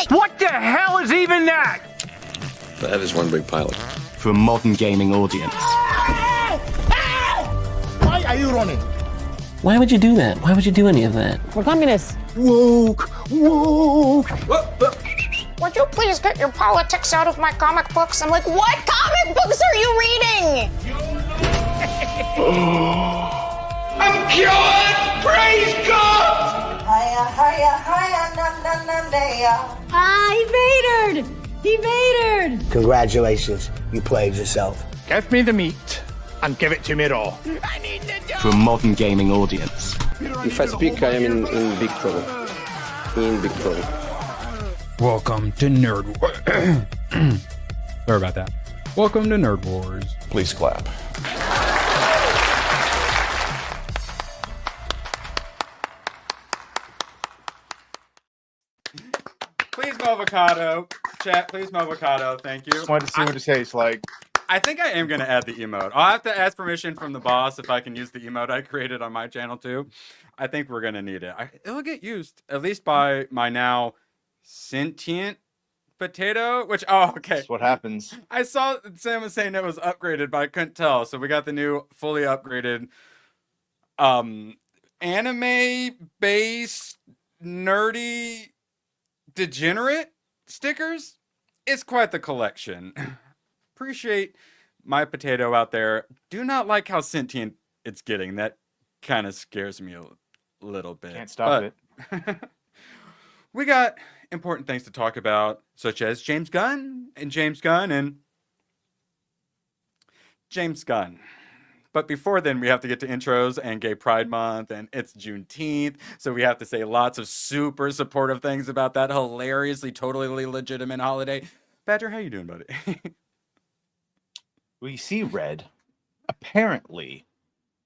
What the hell is even that? That is one big pilot. For a modern gaming audience. Why are you running? Why would you do that? Why would you do any of that? We're communists. Woke. Would you please get your politics out of my comic books? I'm like, what comic books are you reading? I'm cured! Praise God! He vatored! He vatored! Congratulations, you played yourself. Give me the meat and give it to me raw. For a modern gaming audience. If I speak, I am in big trouble. In big trouble. Welcome to Nerd Wars. Sorry about that. Welcome to Nerd Wars. Please clap. Please avocado. Chat, please avocado. Thank you. Wanted to see what it tastes like. I think I am going to add the emote. I'll have to ask permission from the boss if I can use the emote I created on my channel too. I think we're going to need it. It'll get used, at least by my now sentient potato, which, oh, okay. That's what happens. I saw Sam was saying it was upgraded, but I couldn't tell. So we got the new fully upgraded anime-based nerdy degenerate stickers. It's quite the collection. Appreciate my potato out there. Do not like how sentient it's getting. That kind of scares me a little bit. Can't stop it. We got important things to talk about, such as James Gunn and James Gunn. But before then, we have to get to intros and Gay Pride Month, and it's Juneteenth, so we have to say lots of super supportive things about that hilariously, totally legitimate holiday. Badger, how you doing, buddy? We see red. Apparently,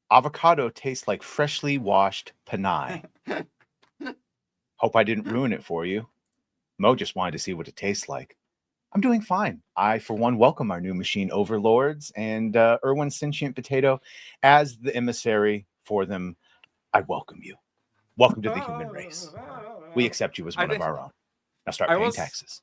avocado tastes like freshly washed panai. Hope I didn't ruin it for you. Mo just wanted to see what it tastes like. I'm doing fine. I, for one, welcome our new machine overlords and Erwin Sentient Potato as the emissary for them. I welcome you. Welcome to the human race. We accept you as one of our own. Now start paying taxes.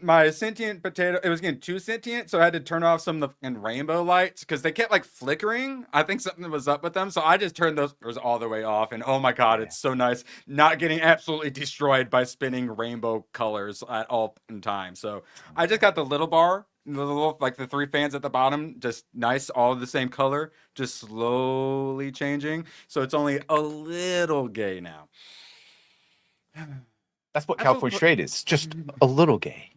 My sentient potato, it was getting too sentient, so I had to turn off some of the rainbow lights because they kept like flickering. I think something was up with them, so I just turned those all the way off. And oh my god, it's so nice not getting absolutely destroyed by spinning rainbow colors at all in time. So I just got the little bar, the little like the 3 fans at the bottom, just nice, all the same color, just slowly changing. So it's only a little gay now. That's what California Straight is, just a little gay.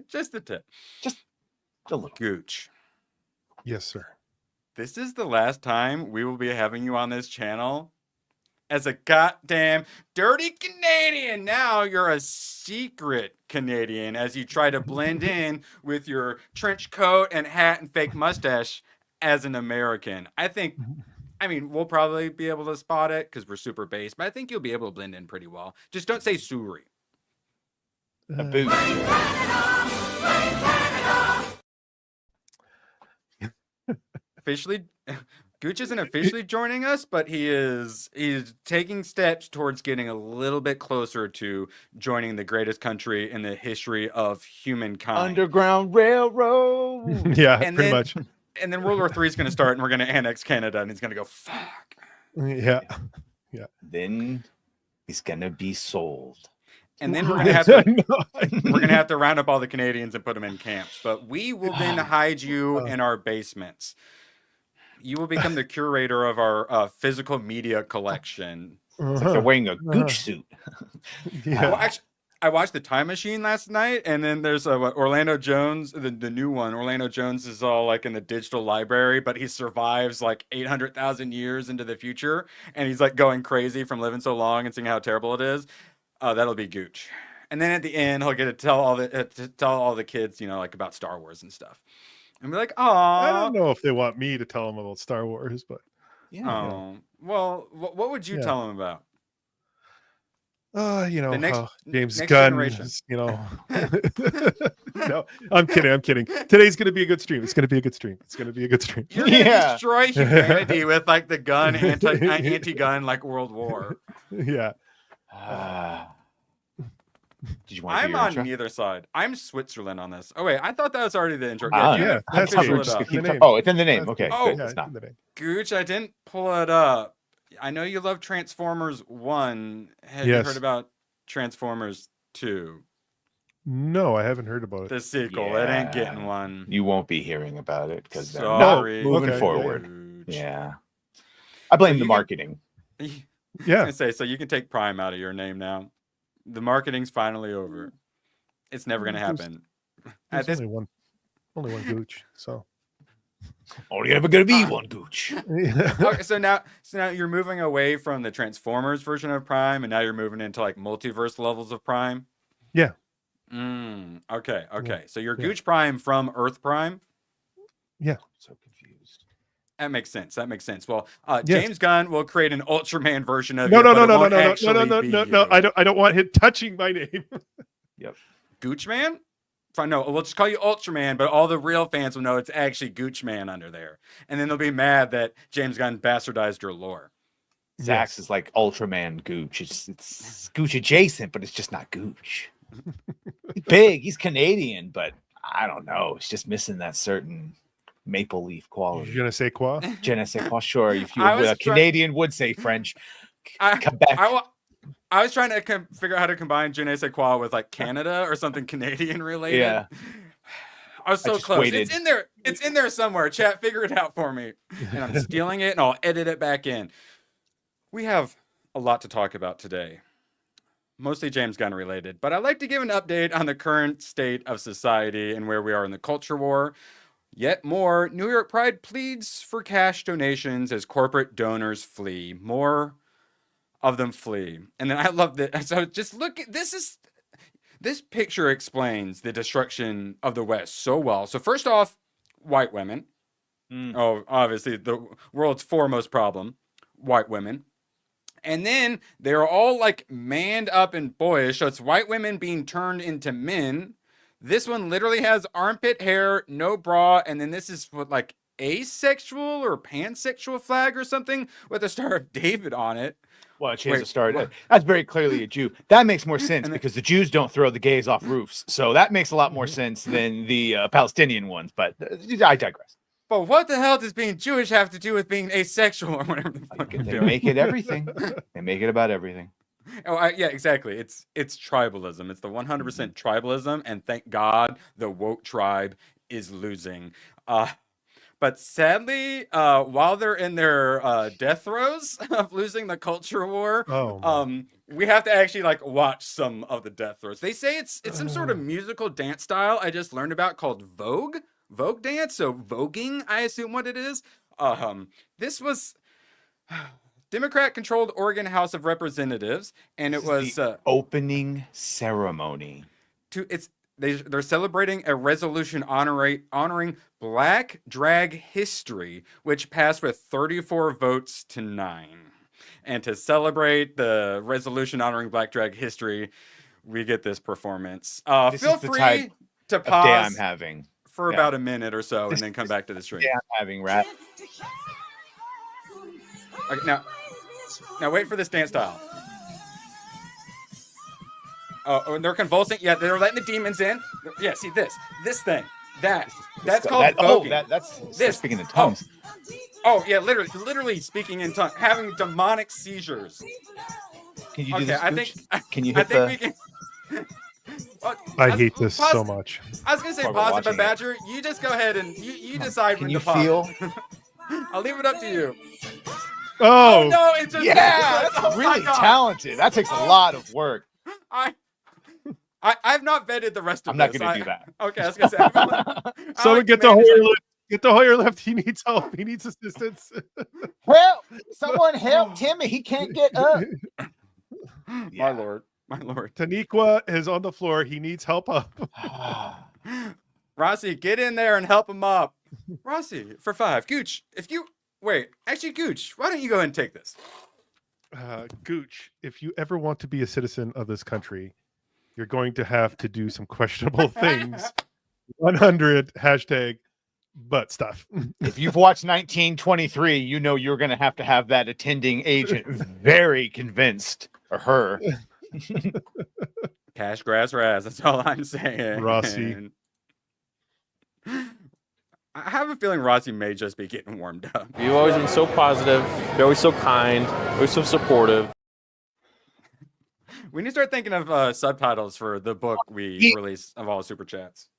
Just a tip. Just a little. Gooch. Yes, sir. This is the last time we will be having you on this channel as a goddamn dirty Canadian. Now you're a secret Canadian as you try to blend in with your trench coat and hat and fake mustache as an American. I mean, we'll probably be able to spot it because we're super base, but I think you'll be able to blend in pretty well. Just don't say Suri. A boot. Officially, Gooch isn't officially joining us, but he's taking steps towards getting a little bit closer to joining the greatest country in the history of humankind. Underground Railroad. Yeah, and pretty then, much. And then World War III is going to start, and we're going to annex Canada, and he's going to go, fuck. Yeah. Then he's going to be sold. And then we're gonna have to round up all the Canadians and put them in camps. But we will then hide you in our basements. You will become the curator of our physical media collection. It's like they're wearing a Gooch suit. Yeah. Well, actually, I watched The Time Machine last night, and then there's Orlando Jones, the new one. Orlando Jones is all like in the digital library, but he survives like 800,000 years into the future, and he's like going crazy from living so long and seeing how terrible it is. That'll be Gooch. And then at the end, he'll get to tell all the kids, you know, like about Star Wars and stuff. And be like, oh, I don't know if they want me to tell them about Star Wars, but well, what would you tell them about? You know, how James Gunn is, you know. No, I'm kidding. Today's going to be a good stream. It's going to be a good stream. You're going to destroy humanity with like the gun, anti-gun, like World War. Yeah. Did you want to do I'm your on intro? neither side. I'm Switzerland on this. Oh wait, I thought that was already the intro. Ah, Jimmy, yeah, that's pull it. it Just up. keep the name. Oh, it's in the name. That's Okay, good. good. Oh, It's not. Gooch, I didn't pull it up. I know you love Transformers 1. Have you Yes. heard about Transformers 2? No, I haven't heard about it. The sequel. It ain't getting Yeah. one. You won't be hearing about it because they're Sorry. not moving Okay. forward. Gooch. Yeah. I blame you the can- marketing. I was Yeah, gonna say, so you can take Prime out of your name now. The marketing's finally over. It's never gonna happen. At there's this, only one Gooch. So Only ever gonna be one Gooch. okay, so now you're moving away from the Transformers version of Prime, and now you're moving into like multiverse levels of Prime. Yeah. Okay. So you're Yeah. Gooch Prime from Earth Prime. Yeah. So confused. That makes sense. Well, James Gunn will create an Ultram Man version of No, you, no, but no, it no, no, won't no, no, actually no, no, be no, no. you. I don't want him touching my name. Yep. Gooch Man? Fine, no, we'll just call you Ultra Man, but all the real fans will know it's actually Gooch Man under there. And then they'll be mad that James Gunn bastardized your lore. Zax is like Ultraman Gooch. It's Gooch adjacent, but it's just not Gooch. He's big. He's Canadian, but I don't know. It's just missing that certain maple leaf quality. Je ne sais quoi. Je ne sais quoi. Sure, if you I was a Canadian would say French. Quebec. I was trying to figure out how to combine Je ne sais quoi with like Canada or something Canadian related. Yeah. I was so just close. waited. It's in there. It's in there somewhere. Chat, figure it out for me. And I'm stealing it and I'll edit it back in. We have a lot to talk about today. Mostly James Gunn related, but I'd like to give an update on the current state of society and where we are in the culture war. Yet more, New York Pride pleads for cash donations as corporate donors flee. More of them flee. And then I love that. So just look at this picture explains the destruction of the West so well. So first off, white women. Oh, obviously the world's foremost problem, white women. And then they're all like manned up and boyish. So it's white women being turned into men. This one literally has armpit hair, no bra. And then this is what, like asexual or pansexual flag or something with a Star of David on it. Well, she has a star. That's very clearly a Jew. That makes more sense because the Jews don't throw the gays off roofs. So that makes a lot more sense than the Palestinian ones. But I digress. But what the hell does being Jewish have to do with being asexual or whatever the fuck They make it everything. They make it about everything. Oh, yeah, exactly. It's tribalism. It's the 100% tribalism, and thank God the woke tribe is losing. But sadly, while they're in their death throes of losing the culture war, we have to actually like watch some of the death throes. They say it's some sort of musical dance style I just learned about called Vogue Dance. So voguing, I assume what it is. This was Democrat-controlled Oregon House of Representatives, and it was the opening ceremony. They're celebrating a resolution honoring Black drag history, which passed with 34 votes to 9. And to celebrate the resolution honoring Black drag history, we get this performance. Feel free to pause day I'm having for about a minute or so, and then come back to the stream. Yeah, I'm having rap. Okay, now wait for this dance style. Oh, and they're convulsing. Yeah, they're letting the demons in. Yeah, see this thing. That's called voguing. That's speaking in tongues. Oh yeah, literally speaking in tongues, having demonic seizures. Can you do this? I think. Can you hit we can. I hate this so much. I was gonna say pause it, but Badger, you just go ahead and you decide when to pause. Can you feel? I'll leave it up to you. Oh no! It's just that's really talented. That takes a lot of work. I've not vetted the rest of I'm not this. going to do that. Okay, I was going to say. Someone get the Hoyer lift. Get the Hoyer lift. He needs help. He needs assistance. Help! Someone help Timmy. He can't get up. My lord. Taniqua is on the floor. He needs help up. Rossi, get in there and help him up. Rossi, for 5. Gooch, Gooch, why don't you go ahead and take this? Gooch, if you ever want to be a citizen of this country, you're going to have to do some questionable things. 100 hashtag butt stuff. If you've watched 1923, you know you're going to have that attending agent very convinced, or her. Cash, grass, raz. That's all I'm saying. Rossi. I have a feeling Rossi may just be getting warmed up. You've always been so positive. You're always so kind. Always so supportive. We need to start thinking of subtitles for the book we release of all super chats.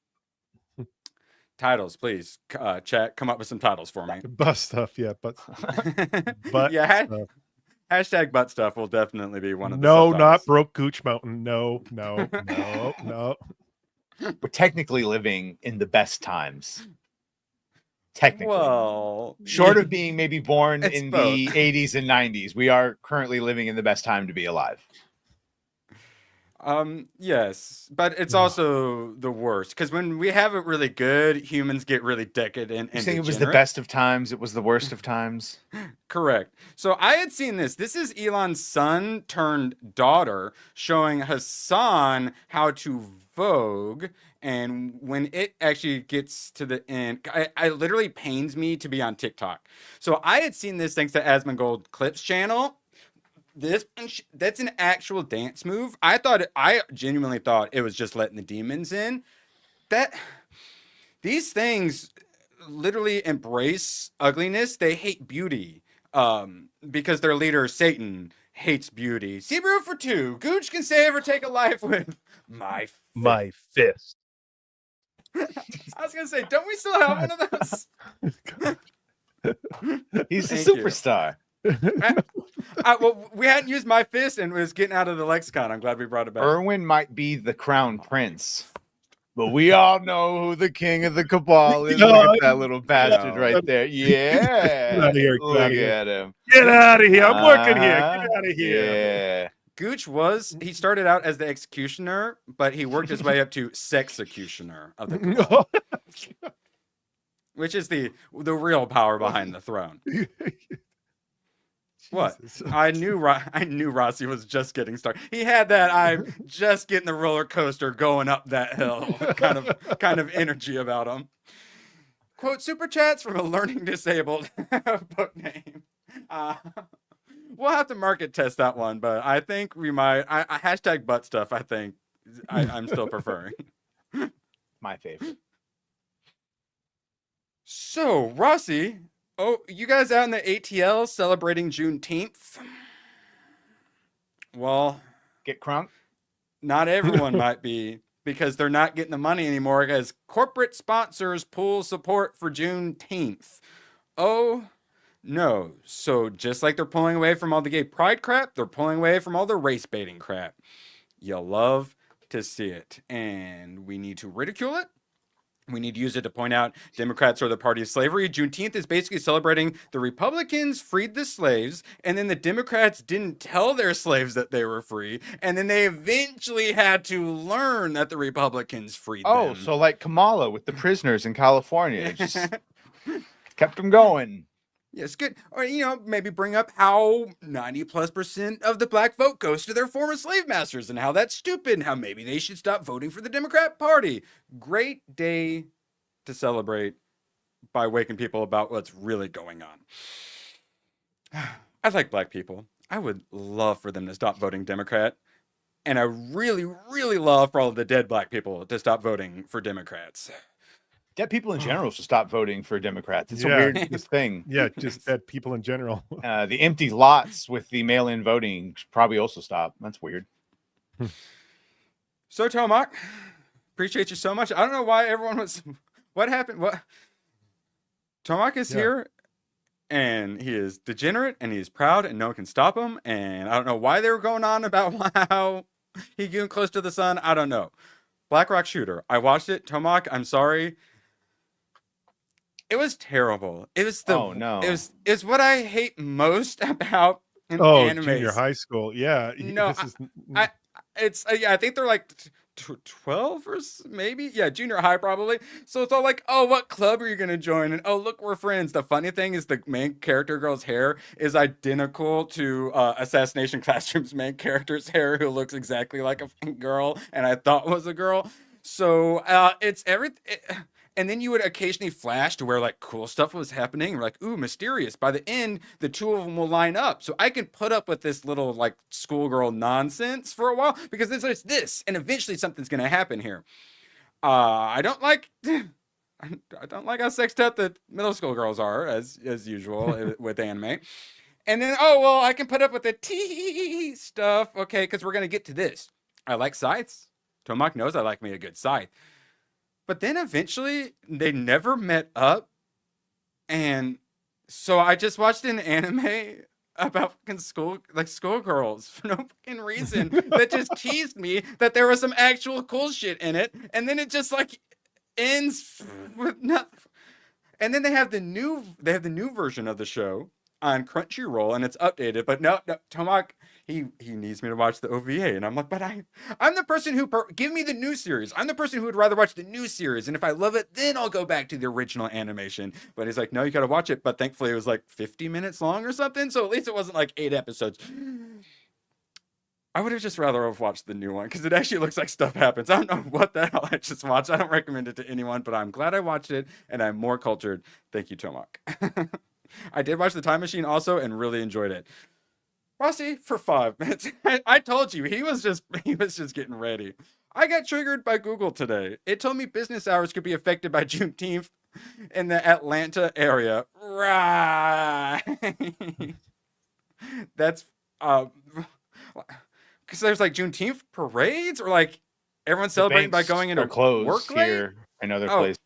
Titles, please. Chat, come up with some titles for me. Butt stuff, yeah, but yeah, stuff. Hashtag butt stuff will definitely be one of the No, subtitles. not broke Gooch Mountain. No. We're technically living in the best times. Technically. Well, short of being maybe born it's in both. the 80s and 90s, we are currently living in the best time to be alive. Yes, but it's also the worst because when we have it really good, humans get really decadent You and saying it was the degenerate. best of times, it was the worst of times? Correct. So I had seen this. This is Elon's son turned daughter showing Hassan how to Vogue. And when it actually gets to the end, I literally pains me to be on TikTok. So I had seen this thanks to Asmongold Clips channel. That's an actual dance move. I genuinely thought it was just letting the demons in. These things literally embrace ugliness. They hate beauty. Because their leader Satan hates beauty. Sebrew for 2. Gooch can save or take a life with my fist. I was gonna say, don't we still have one of those? He's a Thank you. superstar. Well, we hadn't used my fist and it was getting out of the lexicon. I'm glad we brought it back. Erwin might be the crown prince, but we all know who the king of the cabal is. Look at that little bastard right there. Yeah. Get out of here. Look at him. Get out of here. I'm working here. Get out of here. Yeah. Gooch he started out as the executioner, but he worked his way up to sexecutioner of the cabal, which is the real power behind the throne. What? I knew Rossi was just getting started. He had that I'm just getting the roller coaster going up that hill kind of energy about him. Quote super chats from a learning disabled book name. We'll have to market test that one, but I think we might. Hashtag butt stuff. I think I'm still preferring. My favorite. So Rossi. Oh, you guys out in the ATL celebrating Juneteenth? Well, get crunk? Not everyone might be, because they're not getting the money anymore as corporate sponsors pull support for Juneteenth. Oh, no. So just like they're pulling away from all the gay pride crap, they're pulling away from all the race baiting crap. You'll love to see it. And we need to ridicule it. We need to use it to point out Democrats are the party of slavery. Juneteenth is basically celebrating the Republicans freed the slaves, and then the Democrats didn't tell their slaves that they were free, and then they eventually had to learn that the Republicans freed them. Oh, so like Kamala with the prisoners in California. It just kept them going. Yes, good. Or, maybe bring up how 90+% of the black vote goes to their former slave masters and how that's stupid and how maybe they should stop voting for the Democrat Party. Great day to celebrate by waking people about what's really going on. I like black people. I would love for them to stop voting Democrat. And I really, really love for all of the dead black people to stop voting for Democrats. Dead people in general should stop voting for Democrats. It's a Yeah. weird thing. Yeah, just dead people in general. The empty lots with the mail-in voting should probably also stop. That's weird. So, Tomac, appreciate you so much. I don't know why everyone was... What happened? What? Tomac is here, and he is degenerate, and he is proud, and no one can stop him. And I don't know why they were going on about how he getting close to the sun. I don't know. Black Rock Shooter. I watched it. Tomac, I'm sorry. It was terrible. It was Oh, no. It's what I hate most about anime. Junior high school. Yeah. No, I think they're like 12 or maybe. Yeah, junior high probably. So it's all like, oh, what club are you going to join? And oh, look, we're friends. The funny thing is the main character girl's hair is identical to Assassination Classroom's main character's hair, who looks exactly like a girl and I thought was a girl. So it's everything. And then you would occasionally flash to where like cool stuff was happening. We're like, ooh, mysterious. By the end, the two of them will line up. So I can put up with this little like schoolgirl nonsense for a while because it's this, and eventually something's gonna happen here. I don't like how sexed up the middle school girls are, as usual with anime. And then, oh well, I can put up with the tea stuff, okay, because we're gonna get to this. I like scythes. Tomak knows I like me a good scythe. But then eventually they never met up. And so I just watched an anime about fucking schoolgirls for no fucking reason that just teased me that there was some actual cool shit in it. And then it just like ends with nothing. And then they have the new version of the show on Crunchyroll, and it's updated. But no, Tomak, he needs me to watch the OVA, and I'm like, but I'm the person who give me the new series. I'm the person who would rather watch the new series, and if I love it, then I'll go back to the original animation. But he's like, no, you got to watch it. But thankfully, it was like 50 minutes long or something, so at least it wasn't like 8 episodes. I would have just rather have watched the new one because it actually looks like stuff happens. I don't know what the hell I just watched. I don't recommend it to anyone, but I'm glad I watched it, and I'm more cultured. Thank you, Tomak. I did watch The Time Machine also and really enjoyed it. Rossi, for 5 minutes. I told you, he was just getting ready. I got triggered by Google today. It told me business hours could be affected by Juneteenth in the Atlanta area. Right. That's because there's like Juneteenth parades or like everyone's celebrating by going into closed work late? here. I know they're closed.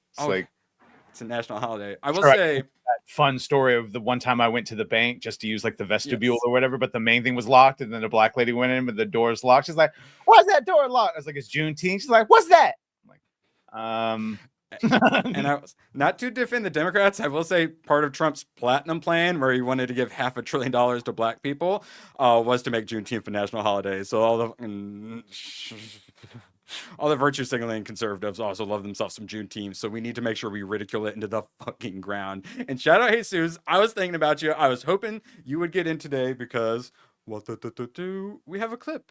It's a national holiday. I will say that fun story of the one time I went to the bank just to use like the vestibule or whatever, but the main thing was locked, and then a black lady went in, but the door's locked. She's like, "Why is that door locked?" I was like, "It's Juneteenth." She's like, "What's that?" I'm like, and I was not to defend the Democrats. I will say part of Trump's platinum plan, where he wanted to give $500 billion to black people, was to make Juneteenth a national holiday. So all the virtue signaling conservatives also love themselves some Juneteenth, so we need to make sure we ridicule it into the fucking ground. And shout out Jesus, I was thinking about you. I was hoping you would get in today because we have a clip.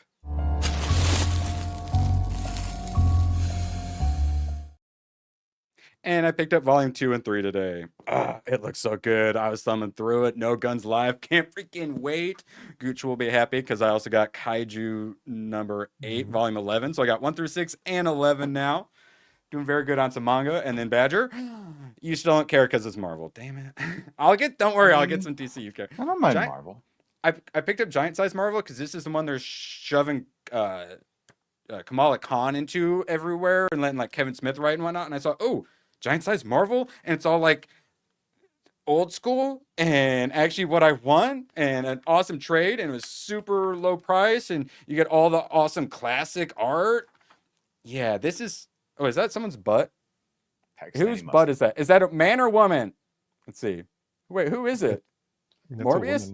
And I picked up volume 2 and 3 today. It looks so good. I was thumbing through it. No Guns Live. Can't freaking wait. Gooch will be happy because I also got Kaiju number 8, volume 11. So I got 1 through 6 and 11 now. Doing very good on some manga. And then Badger, you still don't care because it's Marvel. Damn it. Don't worry, I'll get some DCU care. I don't mind Marvel. I picked up Giant Size Marvel because this is the one they're shoving Kamala Khan into everywhere and letting like Kevin Smith write and whatnot. And I saw, Giant Size Marvel, and it's all like old school and actually what I want and an awesome trade, and it was super low price, and you get all the awesome classic art. Yeah, this is is that someone's butt? Whose butt is that? Is that a man or woman? Let's see. Wait, who is it? Morbius?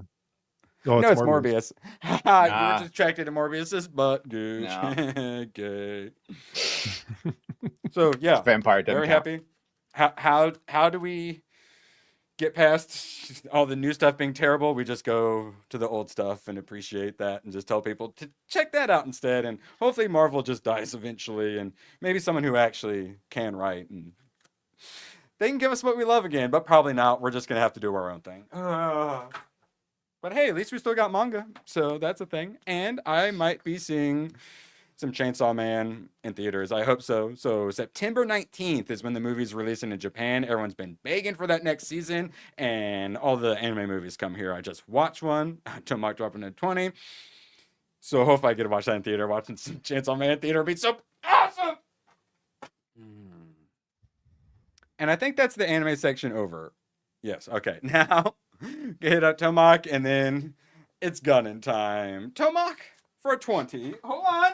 Oh, no, it's Morbius. You were just attracted to Morbius's butt, Gooch. No. Gay. So yeah, vampire. Very happy. How do we get past all the new stuff being terrible? We just go to the old stuff and appreciate that, and just tell people to check that out instead. And hopefully Marvel just dies eventually, and maybe someone who actually can write, and they can give us what we love again. But probably not. We're just gonna have to do our own thing. But hey, at least we still got manga, so that's a thing. And I might be seeing some Chainsaw Man in theaters. I hope so. So September 19th is when the movie's releasing in Japan. Everyone's been begging for that next season, and all the anime movies come here. I just watched one. Tomak dropping at 20. So I hope I get to watch that in theater. Watching some Chainsaw Man in theater would be so awesome. And I think that's the anime section over. Yes, okay. Now, hit up Tomak, and then it's gunning time. Tomak for a 20. Hold on.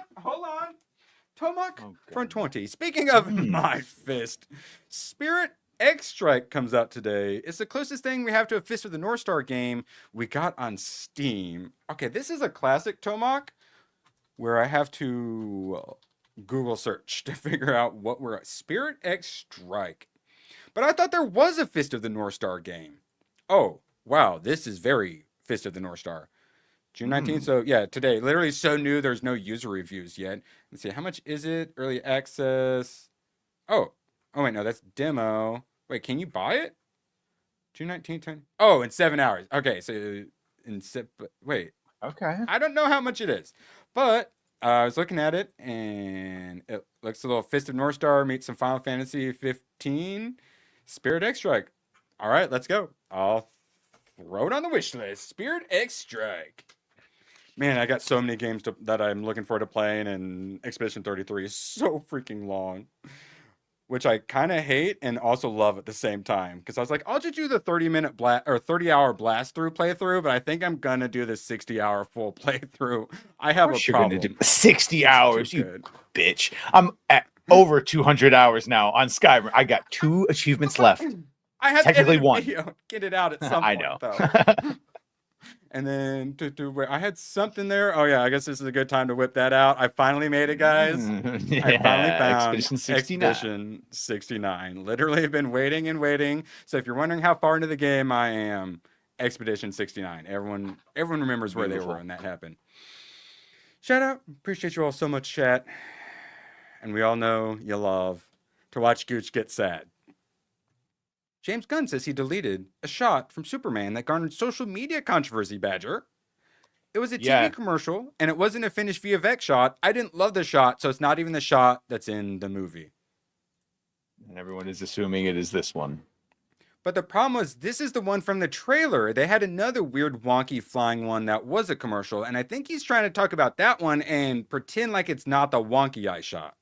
Tomak for a 20. Speaking of my fist, Spirit X Strike comes out today. It's the closest thing we have to a Fist of the North Star game we got on Steam. Okay, this is a classic Tomak where I have to Google search to figure out what we're at. Spirit X Strike. But I thought there was a Fist of the North Star game. Oh, wow. This is very Fist of the North Star. June 19th. So, yeah, today. Literally so new, there's no user reviews yet. Let's see. How much is it? Early access. Oh, Oh wait, no, that's demo. Wait, can you buy it? 219. Oh, in 7 hours. Okay, so wait. Okay. I don't know how much it is, but I was looking at it and it looks a little Fist of North Star meets some Final Fantasy 15 Spirit X Strike. All right, let's go. I'll throw it on the wish list. Spirit X Strike. Man, I got so many games that I'm looking forward to playing, and Expedition 33 is so freaking long, which I kind of hate and also love at the same time. Because I was like, I'll just do the 30-minute blast or 30-hour blast through playthrough, but I think I'm gonna do the 60-hour full playthrough. I have a problem. You're gonna do 60 hours, you bitch. I'm at over 200 hours now on Skyrim. I got 2 achievements left. I have technically to 1. Get it out at some I point, know. though. And then I had something there. Oh yeah, I guess this is a good time to whip that out. I finally made it, guys. Yeah, I finally found Expedition 69. Expedition 69. Literally have been waiting and waiting. So if you're wondering how far into the game I am, Expedition 69. Everyone remembers where they were when that happened. Shout out. Appreciate you all so much, chat. And we all know you love to watch Gooch get sad. James Gunn says he deleted a shot from Superman that garnered social media controversy, Badger. It was a TV commercial, and it wasn't a finished VFX shot. I didn't love the shot, so it's not even the shot that's in the movie. And everyone is assuming it is this one. But the problem was, this is the one from the trailer. They had another weird, wonky flying one that was a commercial, and I think he's trying to talk about that one and pretend like it's not the wonky eye shot.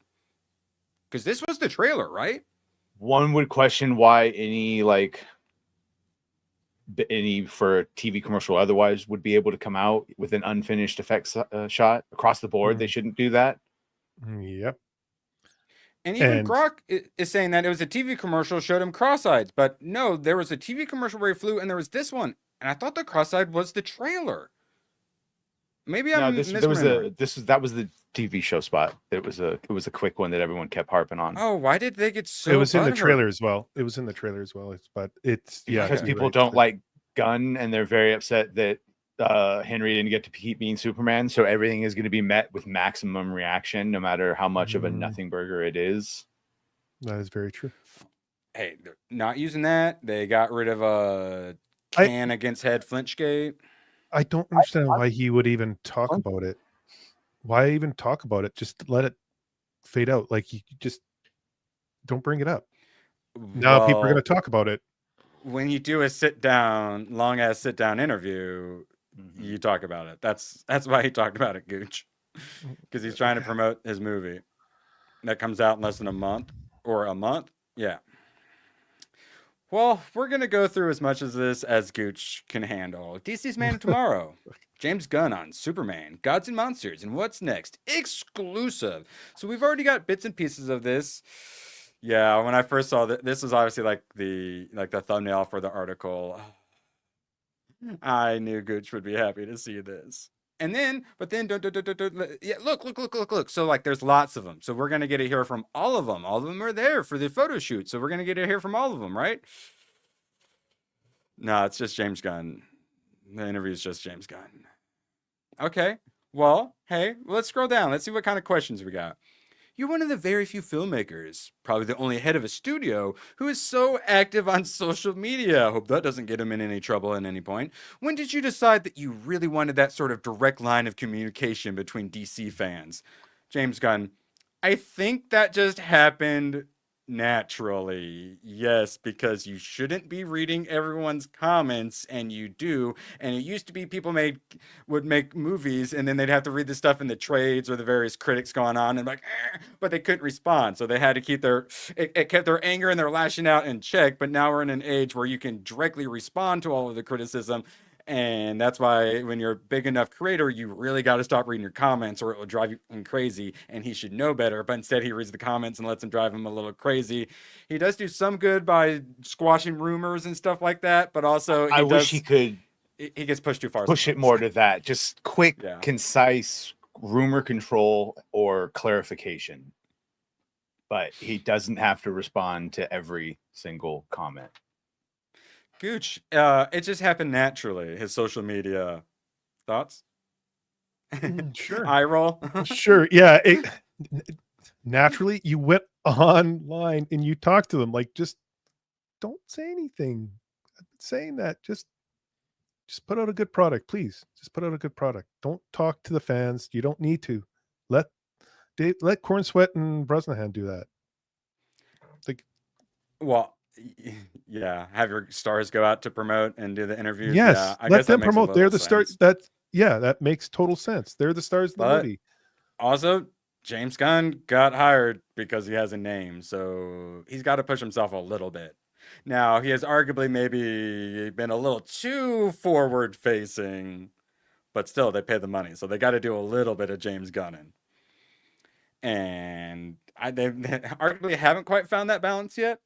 Because this was the trailer, right? One would question why any for a TV commercial otherwise would be able to come out with an unfinished effects shot across the board. They shouldn't do that. Yep. And even Grok is saying that it was a TV commercial, showed him cross-eyed. But no, there was a TV commercial where he flew, and there was this one. And I thought the cross-eyed was the trailer. Maybe I'm misremembering. That was the TV show spot. It was a quick one that everyone kept harping on. Oh, why did they get so? It was in the trailer as well. Because people don't like Gunn, and they're very upset that Henry didn't get to keep being Superman. So everything is going to be met with maximum reaction, no matter how much of a nothing burger it is. That is very true. Hey, they're not using that. They got rid of a can against head Flinchgate. I don't understand why he would even talk about it. Why even talk about it? Just let it fade out. Like, you just don't bring it up. Now people are going to talk about it. When you do a long ass sit down interview, you talk about it. That's why he talked about it, Gooch, because he's trying to promote his movie that comes out in less than a month. Yeah. Well, we're going to go through as much of this as Gooch can handle. DC's Man of Tomorrow. James Gunn on Superman, Gods and Monsters, and what's next? Exclusive. So we've already got bits and pieces of this. Yeah, when I first saw this was obviously like the thumbnail for the article. I knew Gooch would be happy to see this. And then, yeah, look. So like, there's lots of them. So we're gonna get to hear from all of them. All of them are there for the photo shoot. So we're gonna get to hear from all of them, right? No, it's just James Gunn. The interview is just James Gunn. Okay. Well, hey, let's scroll down. Let's see what kind of questions we got. You're one of the very few filmmakers, probably the only head of a studio, who is so active on social media. I hope that doesn't get him in any trouble at any point. When did you decide that you really wanted that sort of direct line of communication between DC fans? James Gunn, I think that just happened naturally. Yes, because you shouldn't be reading everyone's comments, and you do. And it used to be people would make movies, and then they'd have to read the stuff in the trades or the various critics going on, and like, but they couldn't respond, so they had to keep it kept their anger and their lashing out in check. But now we're in an age where you can directly respond to all of the criticism. And that's why when you're a big enough creator, you really got to stop reading your comments, or it will drive you crazy. And he should know better. But instead, he reads the comments and lets them drive him a little crazy. He does do some good by squashing rumors and stuff like that. But also, I wish he could. He gets pushed too far. Push it more to that. Just quick, concise rumor control or clarification. But he doesn't have to respond to every single comment. Gooch, it just happened naturally. His social media thoughts? Sure. Eye roll? Sure. Yeah. Naturally, you went online and you talk to them, like, just don't say anything. I've been saying that. Just put out a good product, please. Just put out a good product. Don't talk to the fans. You don't need to. Let Corn Sweat and Brosnahan do that. Like, Well, yeah, have your stars go out to promote and do the interviews. yes, Yeah, I let guess that them makes a promote. They're little the stars. sense. That makes total sense. They're the stars of the But movie. also, James Gunn got hired because he has a name, so he's got to push himself a little bit. Now, he has arguably maybe been a little too forward facing, but still, they pay the money, so they got to do a little bit of James Gunning. And they arguably haven't quite found that balance yet.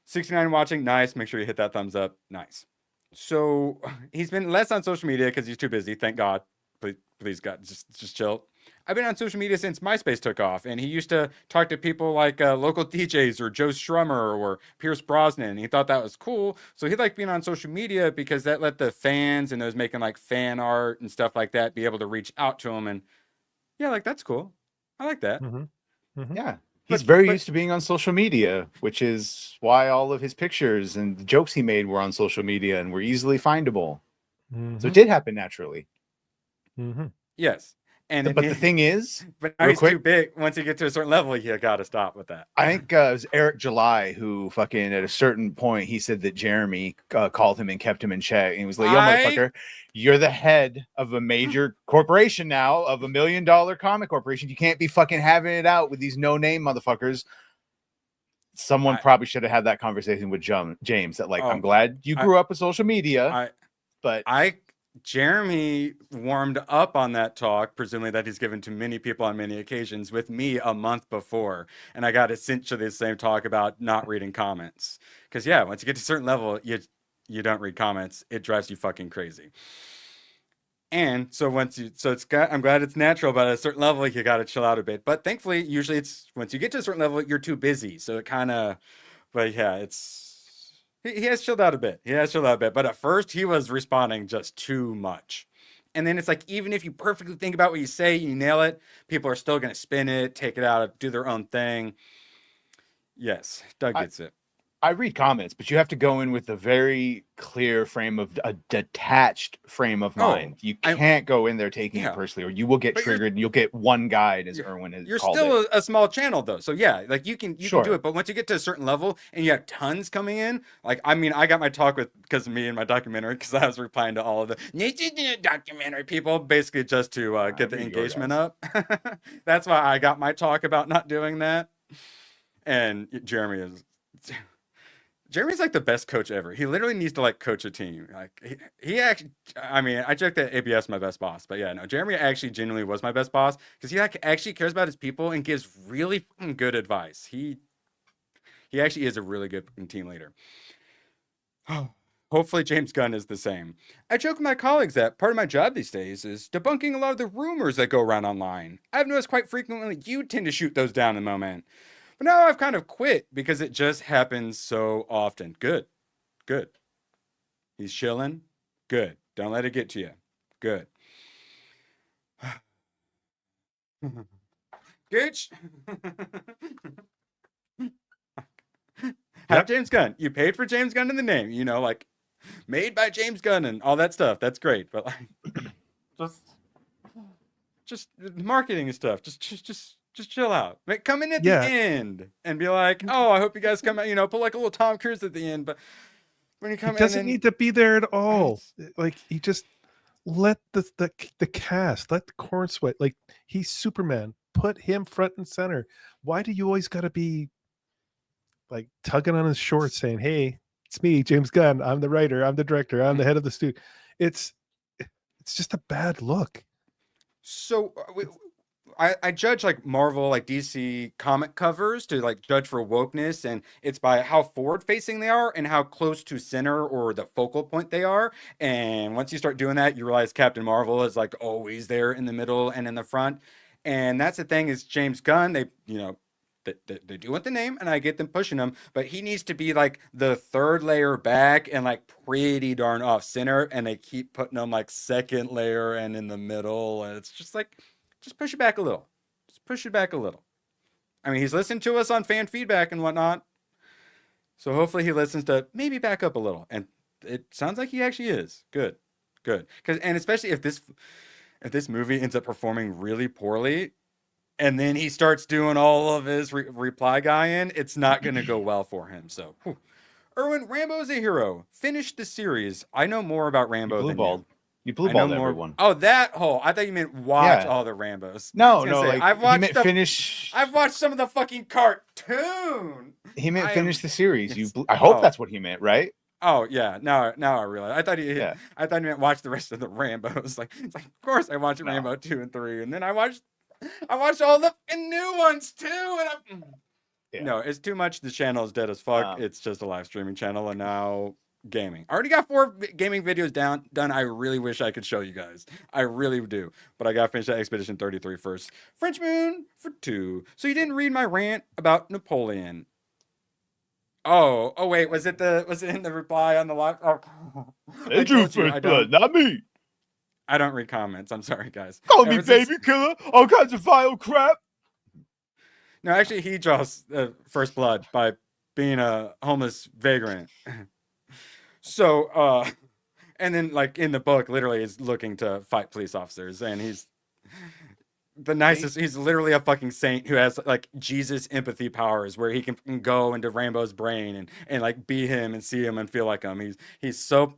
69 watching, nice. Make sure you hit that thumbs up, nice. So he's been less on social media because he's too busy. Thank God. Please God, just chill. I've been on social media since MySpace took off, and he used to talk to people like local DJs or Joe Strummer or Pierce Brosnan, and he thought that was cool. So he liked being on social media because that let the fans and those making like fan art and stuff like that be able to reach out to him. And yeah, like that's cool. I like that. Yeah. He's very used to being on social media, which is why all of his pictures and the jokes he made were on social media and were easily findable. So it did happen naturally. Yes. But the thing is, but now he's too big. Once you get to a certain level, you got to stop with that. I think it was Eric July who fucking at a certain point, he said that Jeremy called him and kept him in check. And he was like, yo, motherfucker, you're the head of a major corporation now, of $1 million comic corporation. You can't be fucking having it out with these no-name motherfuckers. Someone probably should have had that conversation with James that, like, I'm glad you grew up with social media, but Jeremy warmed up on that talk, presumably that he's given to many people on many occasions, with me a month before. And I got essentially the same talk about not reading comments. Because, yeah, once you get to a certain level, you don't read comments. It drives you fucking crazy. And so I'm glad it's natural, but at a certain level, you got to chill out a bit. But thankfully, usually it's once you get to a certain level, you're too busy. So it kind of, but yeah, he has chilled out a bit. But at first, he was responding just too much. And then it's like, even if you perfectly think about what you say, you nail it, people are still going to spin it, take it out, do their own thing. Yes, Doug gets it. I read comments, but you have to go in with a very clear frame of a detached frame of mind. You can't go in there taking it personally, or you will get triggered and you'll get one guide, as Erwin has called it. You're still a small channel though. So yeah, like you can do it, but once you get to a certain level and you have tons coming in, like, I mean, I got my talk because of me and my documentary, because I was replying to all of the documentary people, basically just to get the engagement up. That's why I got my talk about not doing that. And Jeremy's like the best coach ever. He literally needs to like coach a team. Like he actually, I mean, I joked that ABS my best boss, but yeah, no, Jeremy actually genuinely was my best boss because he actually cares about his people and gives really good advice. He actually is a really good team leader. Hopefully James Gunn is the same. I joke with my colleagues that part of my job these days is debunking a lot of the rumors that go around online. I've noticed quite frequently you tend to shoot those down in the moment. But now I've kind of quit because it just happens so often. Good. He's chilling. Good. Don't let it get to you. Good. Gooch. Have James Gunn. You paid for James Gunn in the name. You know, like made by James Gunn and all that stuff. That's great. But like, just marketing and stuff. Just chill out. Come in at the end and be like, oh, I hope you guys come out, you know, put like a little Tom Cruise at the end. But when you come in, he doesn't need to be there at all. Like, he just let the cast, let the Corn Sweat, like, he's Superman. Put him front and center. Why do you always got to be like tugging on his shorts saying, hey, it's me, James Gunn. I'm the writer. I'm the director. I'm the head of the studio. It's just a bad look. So I judge like Marvel, like DC comic covers to like judge for wokeness, and it's by how forward facing they are and how close to center or the focal point they are. And once you start doing that, you realize Captain Marvel is like always there in the middle and in the front. And that's the thing is James Gunn, they do want the name, and I get them pushing him, but he needs to be like the third layer back and like pretty darn off center, and they keep putting him like second layer and in the middle, and it's just like, just push it back a little. Just push it back a little. I mean, he's listened to us on fan feedback and whatnot. So hopefully he listens to maybe back up a little. And it sounds like he actually is. Good. And especially if this movie ends up performing really poorly, and then he starts doing all of his reply guy in, it's not going to go well for him. So, Erwin, Rambo's a hero. Finish the series. I know more about Rambo than you. You blue balled everyone. Oh, that whole. I thought you meant watch all the Rambos. No, say, like, I've watched finish. I've watched some of the fucking cartoon. He meant finish the series. I hope that's what he meant, right? Oh yeah, now I realize. I thought he meant watch the rest of the Rambos. It's like, of course I watched Rambo 2 and 3, and then I watched all the new ones too. And no, it's too much. The channel is dead as fuck. It's just a live streaming channel, and now gaming. I already got 4 gaming videos done. I really wish I could show you guys. I really do, but I got to finish that Expedition 33 first. French Moon for 2. So you didn't read my rant about Napoleon. Oh wait, was it in the reply on the live? Oh. It's you first blood, not me. I don't read comments. I'm sorry, guys. Call me baby killer, all kinds of vile crap. No, actually, he draws first blood by being a homeless vagrant. So, and then like in the book, literally is looking to fight police officers, and he's the nicest. He's literally a fucking saint who has like Jesus empathy powers, where he can go into Rambo's brain and like be him and see him and feel like him. He's so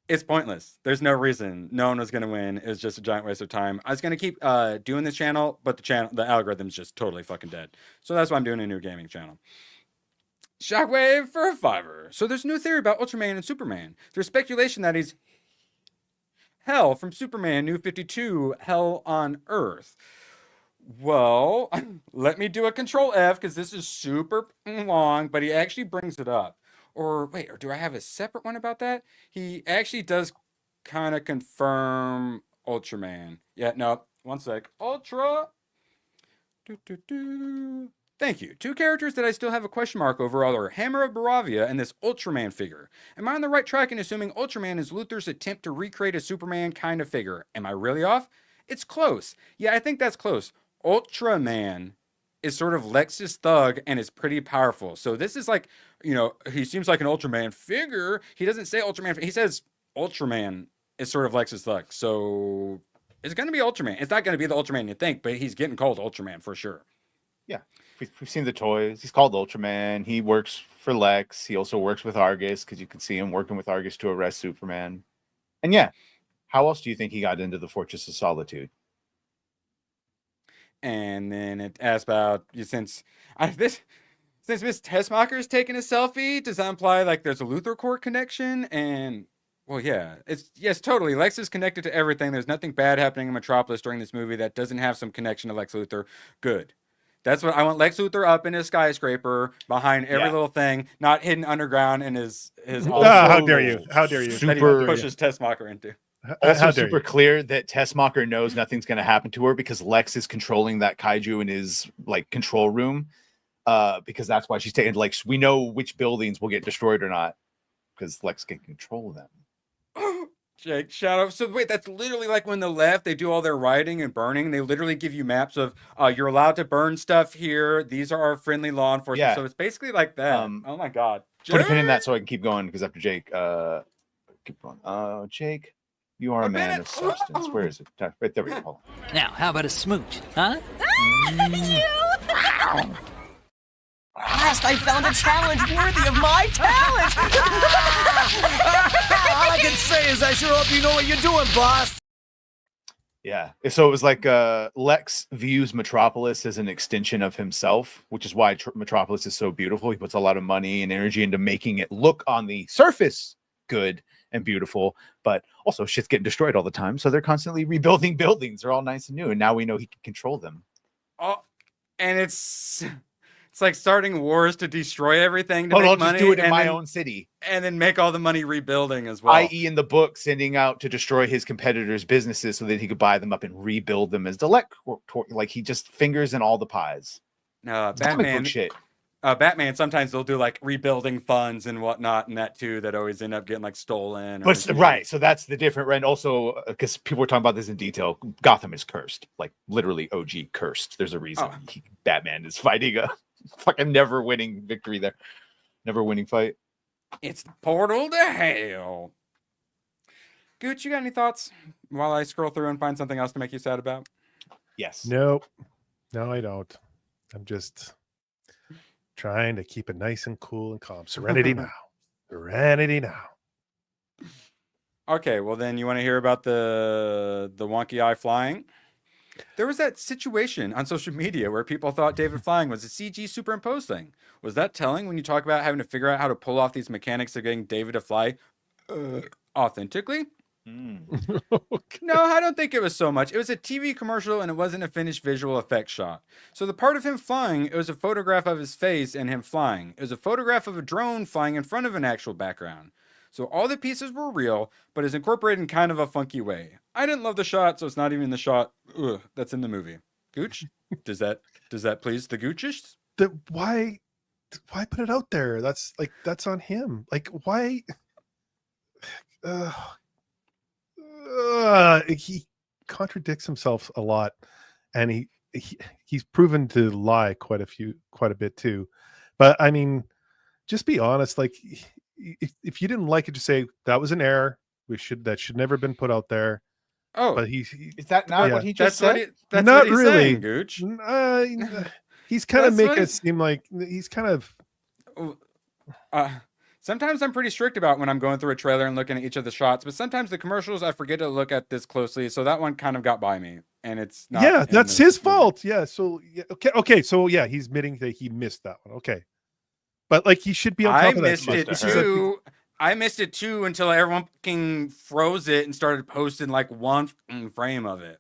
it's pointless. There's no reason. No one was gonna win. It was just a giant waste of time. I was gonna keep doing this channel, but the algorithm's just totally fucking dead. So that's why I'm doing a new gaming channel. Shockwave for a 5. So there's new theory about Ultraman and Superman. There's speculation that he's Hell from Superman New 52, Hell on Earth. Well, let me do a Control F because this is super long, but he actually brings it up. Or wait, or do I have a separate one about that? He actually does kind of confirm Ultraman. Yeah, no, one sec. Ultra. Thank you. 2 characters that I still have a question mark over are Hammer of Baravia and this Ultraman figure. Am I on the right track in assuming Ultraman is Luthor's attempt to recreate a Superman kind of figure? Am I really off? It's close. Yeah, I think that's close. Ultraman is sort of Lex's thug and is pretty powerful. So this is like, he seems like an Ultraman figure. He doesn't say Ultraman. He says Ultraman is sort of Lex's thug. So it's going to be Ultraman. It's not going to be the Ultraman you think, but he's getting called Ultraman for sure. Yeah. We've seen the toys. He's called Ultraman. He works for Lex. He also works with Argus because you can see him working with Argus to arrest Superman. And yeah, how else do you think he got into the Fortress of Solitude? And then it asks about since Miss Tessmacher is taking a selfie, does that imply like there's a Luthor Court connection? And well, yeah, yes, totally. Lex is connected to everything. There's nothing bad happening in Metropolis during this movie that doesn't have some connection to Lex Luthor. Good. That's what I want. Lex Luthor up in his skyscraper behind every little thing, not hidden underground in his. How dare you? How dare you? Super, that he pushes Tessmacher into. Also super clear that Tessmacher knows nothing's going to happen to her because Lex is controlling that kaiju in his like control room. Because that's why she's taking like we know which buildings will get destroyed or not because Lex can control them. Jake, Shadow. So wait, that's literally like when the left, they do all their rioting and burning. They literally give you maps of you're allowed to burn stuff here. These are our friendly law enforcement. Yeah. So it's basically like that. Oh my God. Put a pin in that so I can keep going because after Jake, keep going. Jake, you are a man of substance. Where is it? Right there we go. Now, how about a smooch, huh? At last I found a challenge worthy of my talent! All I can say is I sure hope you know what you're doing, boss! Yeah, so it was like Lex views Metropolis as an extension of himself, which is why Metropolis is so beautiful. He puts a lot of money and energy into making it look on the surface good and beautiful, but also shit's getting destroyed all the time, so they're constantly rebuilding buildings. They're all nice and new, and now we know he can control them. Oh, and it's like starting wars to destroy everything to make I'll money. Just do it in my own city. And then make all the money rebuilding as well. I.e. in the book, sending out to destroy his competitors' businesses so that he could buy them up and rebuild them as the like he just fingers in all the pies. Batman shit. Batman, sometimes they'll do like rebuilding funds and whatnot, and that too, that always end up getting like stolen. But right, so that's the different. And also, because people were talking about this in detail, Gotham is cursed, like literally OG cursed. There's a reason Batman is fighting a fucking never winning victory there, never winning fight. It's the portal to hell. Gooch, you got any thoughts while I scroll through and find something else to make you sad about? Yes. Nope. No, I don't. I'm just trying to keep it nice and cool and calm. Serenity now. Serenity now. Okay, well then you want to hear about the wonky eye flying? There was that situation on social media where people thought David flying was a CG superimposed thing. Was that telling when you talk about having to figure out how to pull off these mechanics of getting David to fly authentically? No, I don't think it was so much. It was a TV commercial and it wasn't a finished visual effects shot. So the part of him flying, it was a photograph of his face and him flying. It was a photograph of a drone flying in front of an actual background. So all the pieces were real, but it's incorporated in kind of a funky way. I didn't love the shot, so it's not even the shot that's in the movie. Gooch, does that please the Goochists? Why put it out there? That's on him. Like why? He contradicts himself a lot, and he's proven to lie quite a bit too. But I mean, just be honest. Like, if you didn't like it, just say that was an error. That should never been put out there. Oh, but is that not what he just said? That's not what he's really, saying, Gooch. He's kind of making it seem like he's kind of. Sometimes I'm pretty strict about when I'm going through a trailer and looking at each of the shots, but sometimes the commercials I forget to look at this closely. So that one kind of got by me, and it's not. Yeah, that's his fault. Yeah. So okay. So yeah, he's admitting that he missed that one. Okay, but like he should be on top of that. I missed it too until everyone fucking froze it and started posting like one frame of it.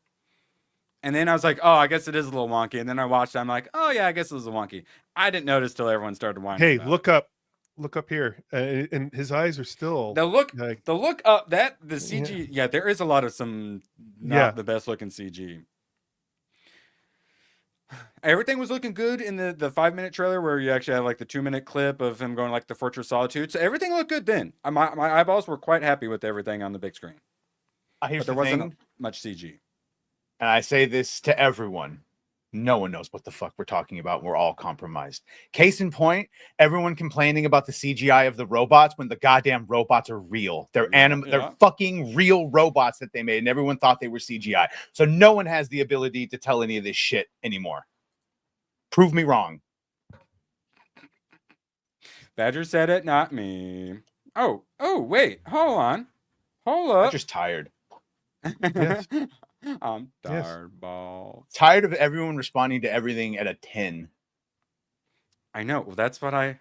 And then I was like, oh, I guess it is a little wonky. And then I watched it. I'm like, oh yeah, I guess it was a wonky. I didn't notice till everyone started whining. Hey, look up here, and his eyes are still the look up that the CG. Yeah, there is a lot of some not the best looking CG. Everything was looking good in the 5-minute trailer where you actually have like the 2-minute clip of him going like the Fortress of Solitude. So everything looked good then. My eyeballs were quite happy with everything on the big screen. But there wasn't much CG. And I say this to everyone. No one knows what the fuck we're talking about. We're all compromised. Case in point, everyone complaining about the CGI of the robots when the goddamn robots are real. They're They're fucking real robots that they made, and everyone thought they were CGI. So no one has the ability to tell any of this shit anymore. Prove me wrong. Badger said it, not me. Oh, wait, hold on. Hold up. I'm just tired. Yes. I'm tired, balls. Tired of everyone responding to everything at a 10. I know. Well, it's my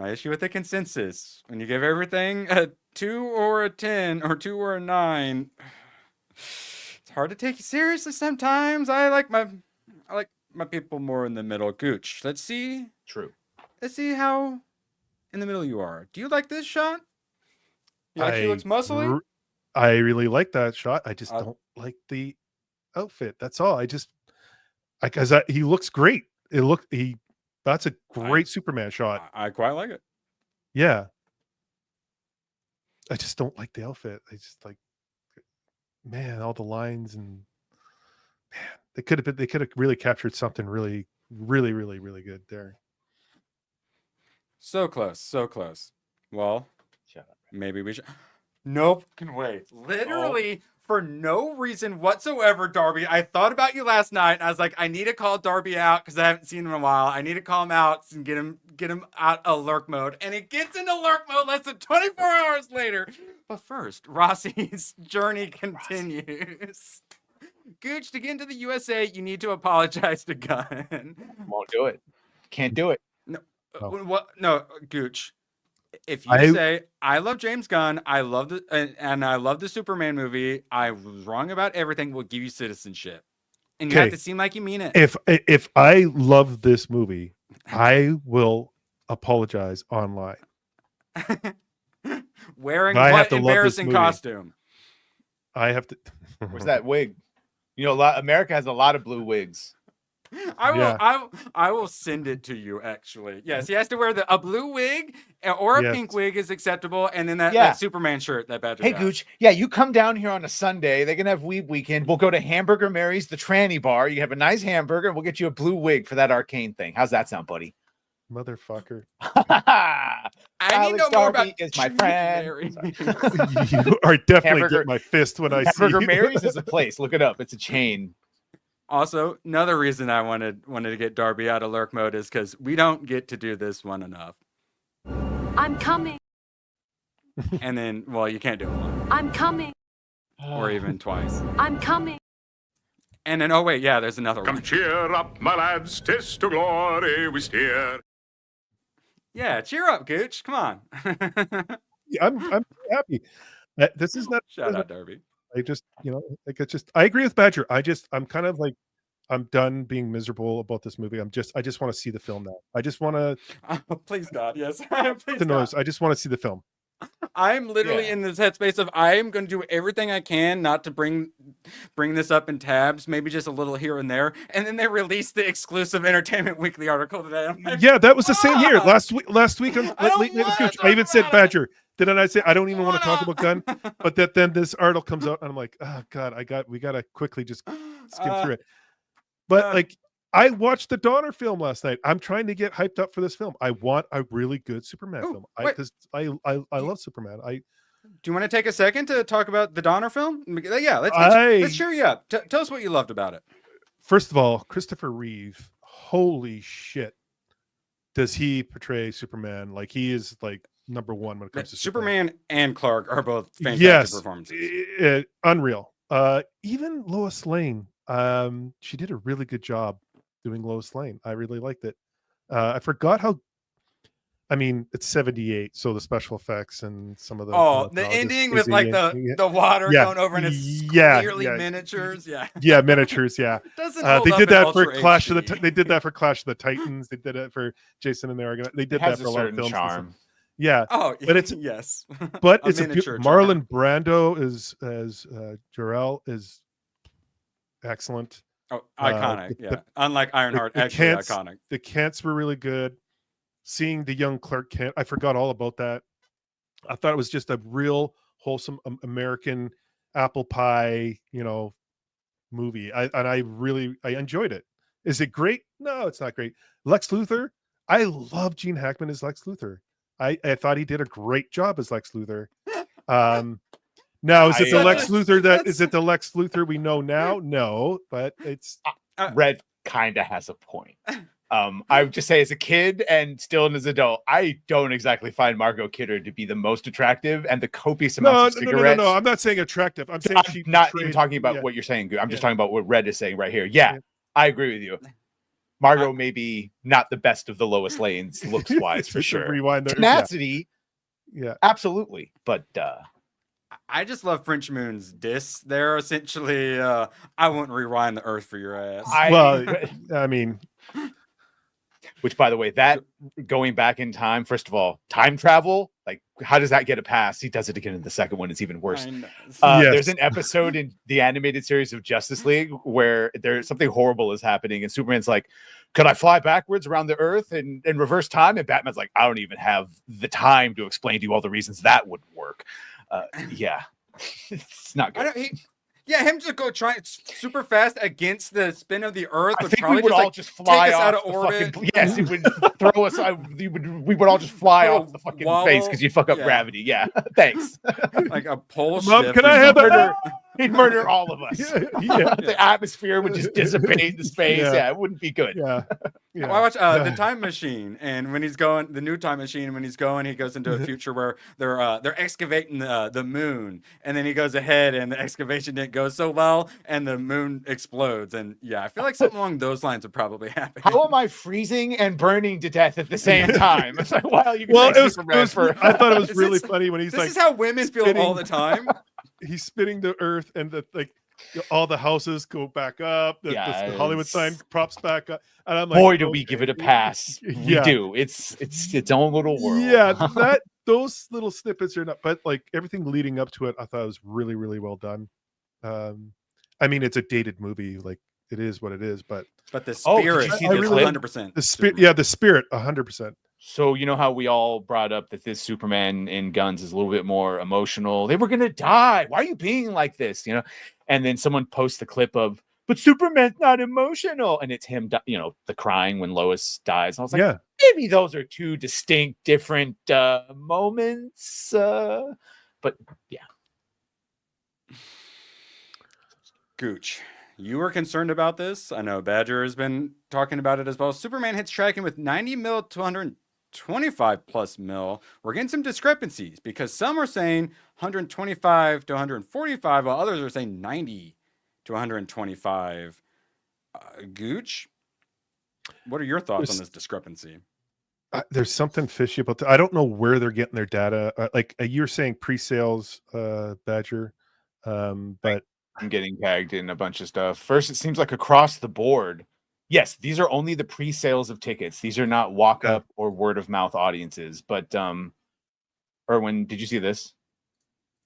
issue with the consensus. When you give everything a 2 or a 10 or 2 or a 9, it's hard to take you seriously sometimes. I like my people more in the middle. Gooch, let's see. True. Let's see how in the middle you are. Do you like this shot? You like he looks muscly? I really like that shot. I just don't like the outfit. That's all. Because he looks great. That's a great Superman shot. I quite like it. Yeah. I just don't like the outfit. I just like, man, all the lines and man, they could have really captured something really, really, really, really good there. So close, so close. Well, shut up. Maybe we should. Nope, can wait. Literally, for no reason whatsoever, Darby. I thought about you last night. And I was like, I need to call Darby out because I haven't seen him in a while. I need to call him out and get him out of lurk mode. And he gets into lurk mode less than 24 hours later. But first, Rossi's journey continues. Gooch, to get into the USA, you need to apologize to Gunn. Won't do it. Can't do it. No, what? No, Gooch. If you say I love James Gunn, I love the Superman movie, I was wrong about everything, we'll give you citizenship, and you have to seem like you mean it. If I love this movie, I will apologize online. Wearing what embarrassing costume? I have to. Where's that wig? You know, America has a lot of blue wigs. I will send it to you. Actually, yes, he has to wear a blue wig or a pink wig is acceptable, and then that Superman shirt that Badger. Hey got. Gooch, yeah, you come down here on a Sunday. They're gonna have Weeb Weekend. We'll go to Hamburger Mary's, the tranny bar. You have a nice hamburger. We'll get you a blue wig for that Arcane thing. How's that sound, buddy? Motherfucker. I need to know more about is my friend. You are definitely getting my fist when I see Hamburger you. Mary's is a place. Look it up. It's a chain. Also, another reason I wanted to get Darby out of lurk mode is because we don't get to do this one enough. I'm coming. And then, well, you can't do it once. I'm coming. Or even twice. I'm coming. And then, oh wait, yeah, there's another one. Come cheer up, my lads, 'tis to glory we steer. Yeah, cheer up, Gooch. Come on. I'm happy. This is not Shout out, Darby. I just, like it's just I agree with Badger. I'm kind of like I'm done being miserable about this movie. I just want to see the film now. I just want to please God, yes. Please God. I just want to see the film. I'm literally in this headspace of I am going to do everything I can not to bring this up in tabs, maybe just a little here and there. And then they released the exclusive Entertainment Weekly article today. I'm like, yeah, that was the same here. Last week on Late Night with Gooch, I even said Badger. Didn't I say I don't even want to talk about Gunn? But then this article comes out and I'm like, oh God, we gotta quickly just skim through it. But like I watched the Donner film last night. I'm trying to get hyped up for this film. I want a really good Superman film. Because I love Superman. Do you want to take a second to talk about the Donner film? Yeah, let's cheer you up. Tell us what you loved about it. First of all, Christopher Reeve, holy shit. Does he portray Superman? Like he is like number one when it comes to Superman and Clark are both fantastic performances. Unreal. Even Lois Lane, she did a really good job doing Lois Lane. I really liked it. I forgot how. I mean, it's 78, so the special effects and some of the the ending with like the water going over and it's clearly miniatures. Yeah, miniatures. Yeah, they did that for Clash of the. They did that for Clash of the Titans. They did it for Jason and the Argonauts. They did that for a lot of films. Charm. Yeah. Oh, but it's yes. But it's Marlon Brando as Jor-El is excellent. Oh, iconic. Unlike Ironheart, actually iconic. The Kents were really good. Seeing the young Clark Kent, I forgot all about that. I thought it was just a real wholesome American apple pie, movie. I enjoyed it. Is it great? No, it's not great. Lex Luthor. I love Gene Hackman as Lex Luthor. I thought he did a great job as Lex Luthor. Now, is it the Lex Luthor we know now? No, but it's Red kind of has a point. I would just say as a kid and still as an adult, I don't exactly find Margot Kidder to be the most attractive, and the copious amounts of cigarettes. No, I'm not saying attractive. I'm saying I'm not even talking about what you're saying. I'm just talking about what Red is saying right here. Yeah, I agree with you. Margot may be not the best of the Lois Lanes looks wise for sure. Tenacity, yeah, absolutely. But I just love French Moon's diss. They're essentially, I won't rewind the earth for your ass. I mean, which, by the way, that going back in time, first of all, time travel, like, how does that get a pass? He does it again in the second one. It's even worse. There's an episode in the animated series of Justice League where there's something horrible is happening, and Superman's like, could I fly backwards around the earth and reverse time? And Batman's like, I don't even have the time to explain to you all the reasons that wouldn't work. Yeah, it's not good. Him to go try super fast against the spin of the earth. I think we would all just fly off out of orbit. Yes, it would throw us. We would all just fly off the fucking face because you'd fuck up gravity. Yeah, thanks. Like a pole Mom, shift. can I have that? He'd murder all of us. The atmosphere would just dissipate in space. Yeah, it wouldn't be good. Yeah. I watch the Time Machine, and when he's going, the new Time Machine, when he's going, he goes into a future where they're excavating the moon, and then he goes ahead, and the excavation didn't go so well, and the moon explodes. And yeah, I feel like something along those lines would probably happen. How am I freezing and burning to death at the same time? It's like, wow, you can I thought it was really funny when he's this like, is how women feel all the time. He's spinning the earth, and all the houses go back up. The Hollywood sign props back up, and I'm like, boy, do we give it a pass? We do. It's its own little world. Yeah, those little snippets are not, but like everything leading up to it, I thought was really, really well done. I mean, it's a dated movie. Like it is what it is. But the Oh, did spirit you see is the clip? 100%. the spirit, yeah, the spirit, 100%. So you know how we all brought up that this Superman in Guns is a little bit more emotional. They were gonna die. Why are you being like this? You know, and then someone posts the clip of, but Superman's not emotional, and it's him, you know, the crying when Lois dies. And I was like, Yeah. maybe those are two distinct, different moments. But yeah, Gooch, you were concerned about this. I know Badger has been talking about it as well. Superman hits tracking with 90 mil to 125 plus mil. We're getting some discrepancies because some are saying 125 to 145, while others are saying 90 to 125. Gooch, what are your thoughts on this discrepancy? There's something fishy about that. I don't know where they're getting their data. You're saying pre-sales, Badger, but I'm getting tagged in a bunch of stuff. First, it seems like across the board. Yes, these are only the pre-sales of tickets. These are not walk-up or word-of-mouth audiences. But Erwin, did you see this?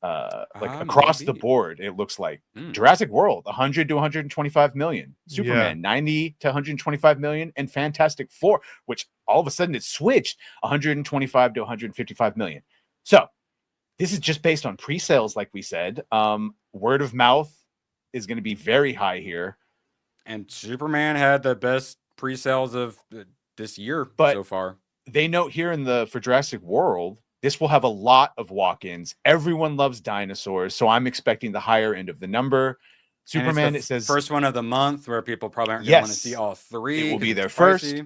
Across the board, it looks like Jurassic World 100 to 125 million, Superman 90 to 125 million, and Fantastic Four, which all of a sudden it switched 125 to 155 million. So this is just based on pre-sales, like we said. Word of mouth is going to be very high here, and Superman had the best pre-sales of this year so far. They note here for Jurassic World, this will have a lot of walk-ins. Everyone loves dinosaurs, so I'm expecting the higher end of the number. Superman, it says first one of the month, where people probably aren't going to want to see all three. It will be their first.